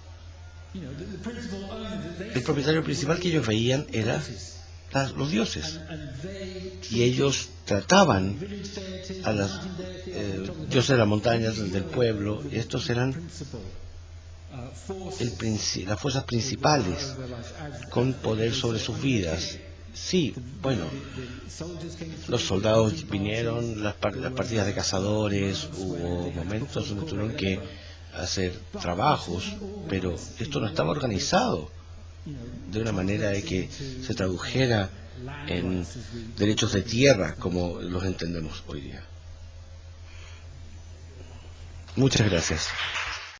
el propietario principal. Que ellos veían era los dioses, y ellos trataban a los dioses de las montañas, del pueblo, y estos eran las fuerzas principales con poder sobre sus vidas. Sí, bueno, los soldados vinieron, las partidas de cazadores, hubo momentos donde tuvieron que hacer trabajos, pero esto no estaba organizado de una manera de que se tradujera en derechos de tierra como los entendemos hoy día. Muchas gracias.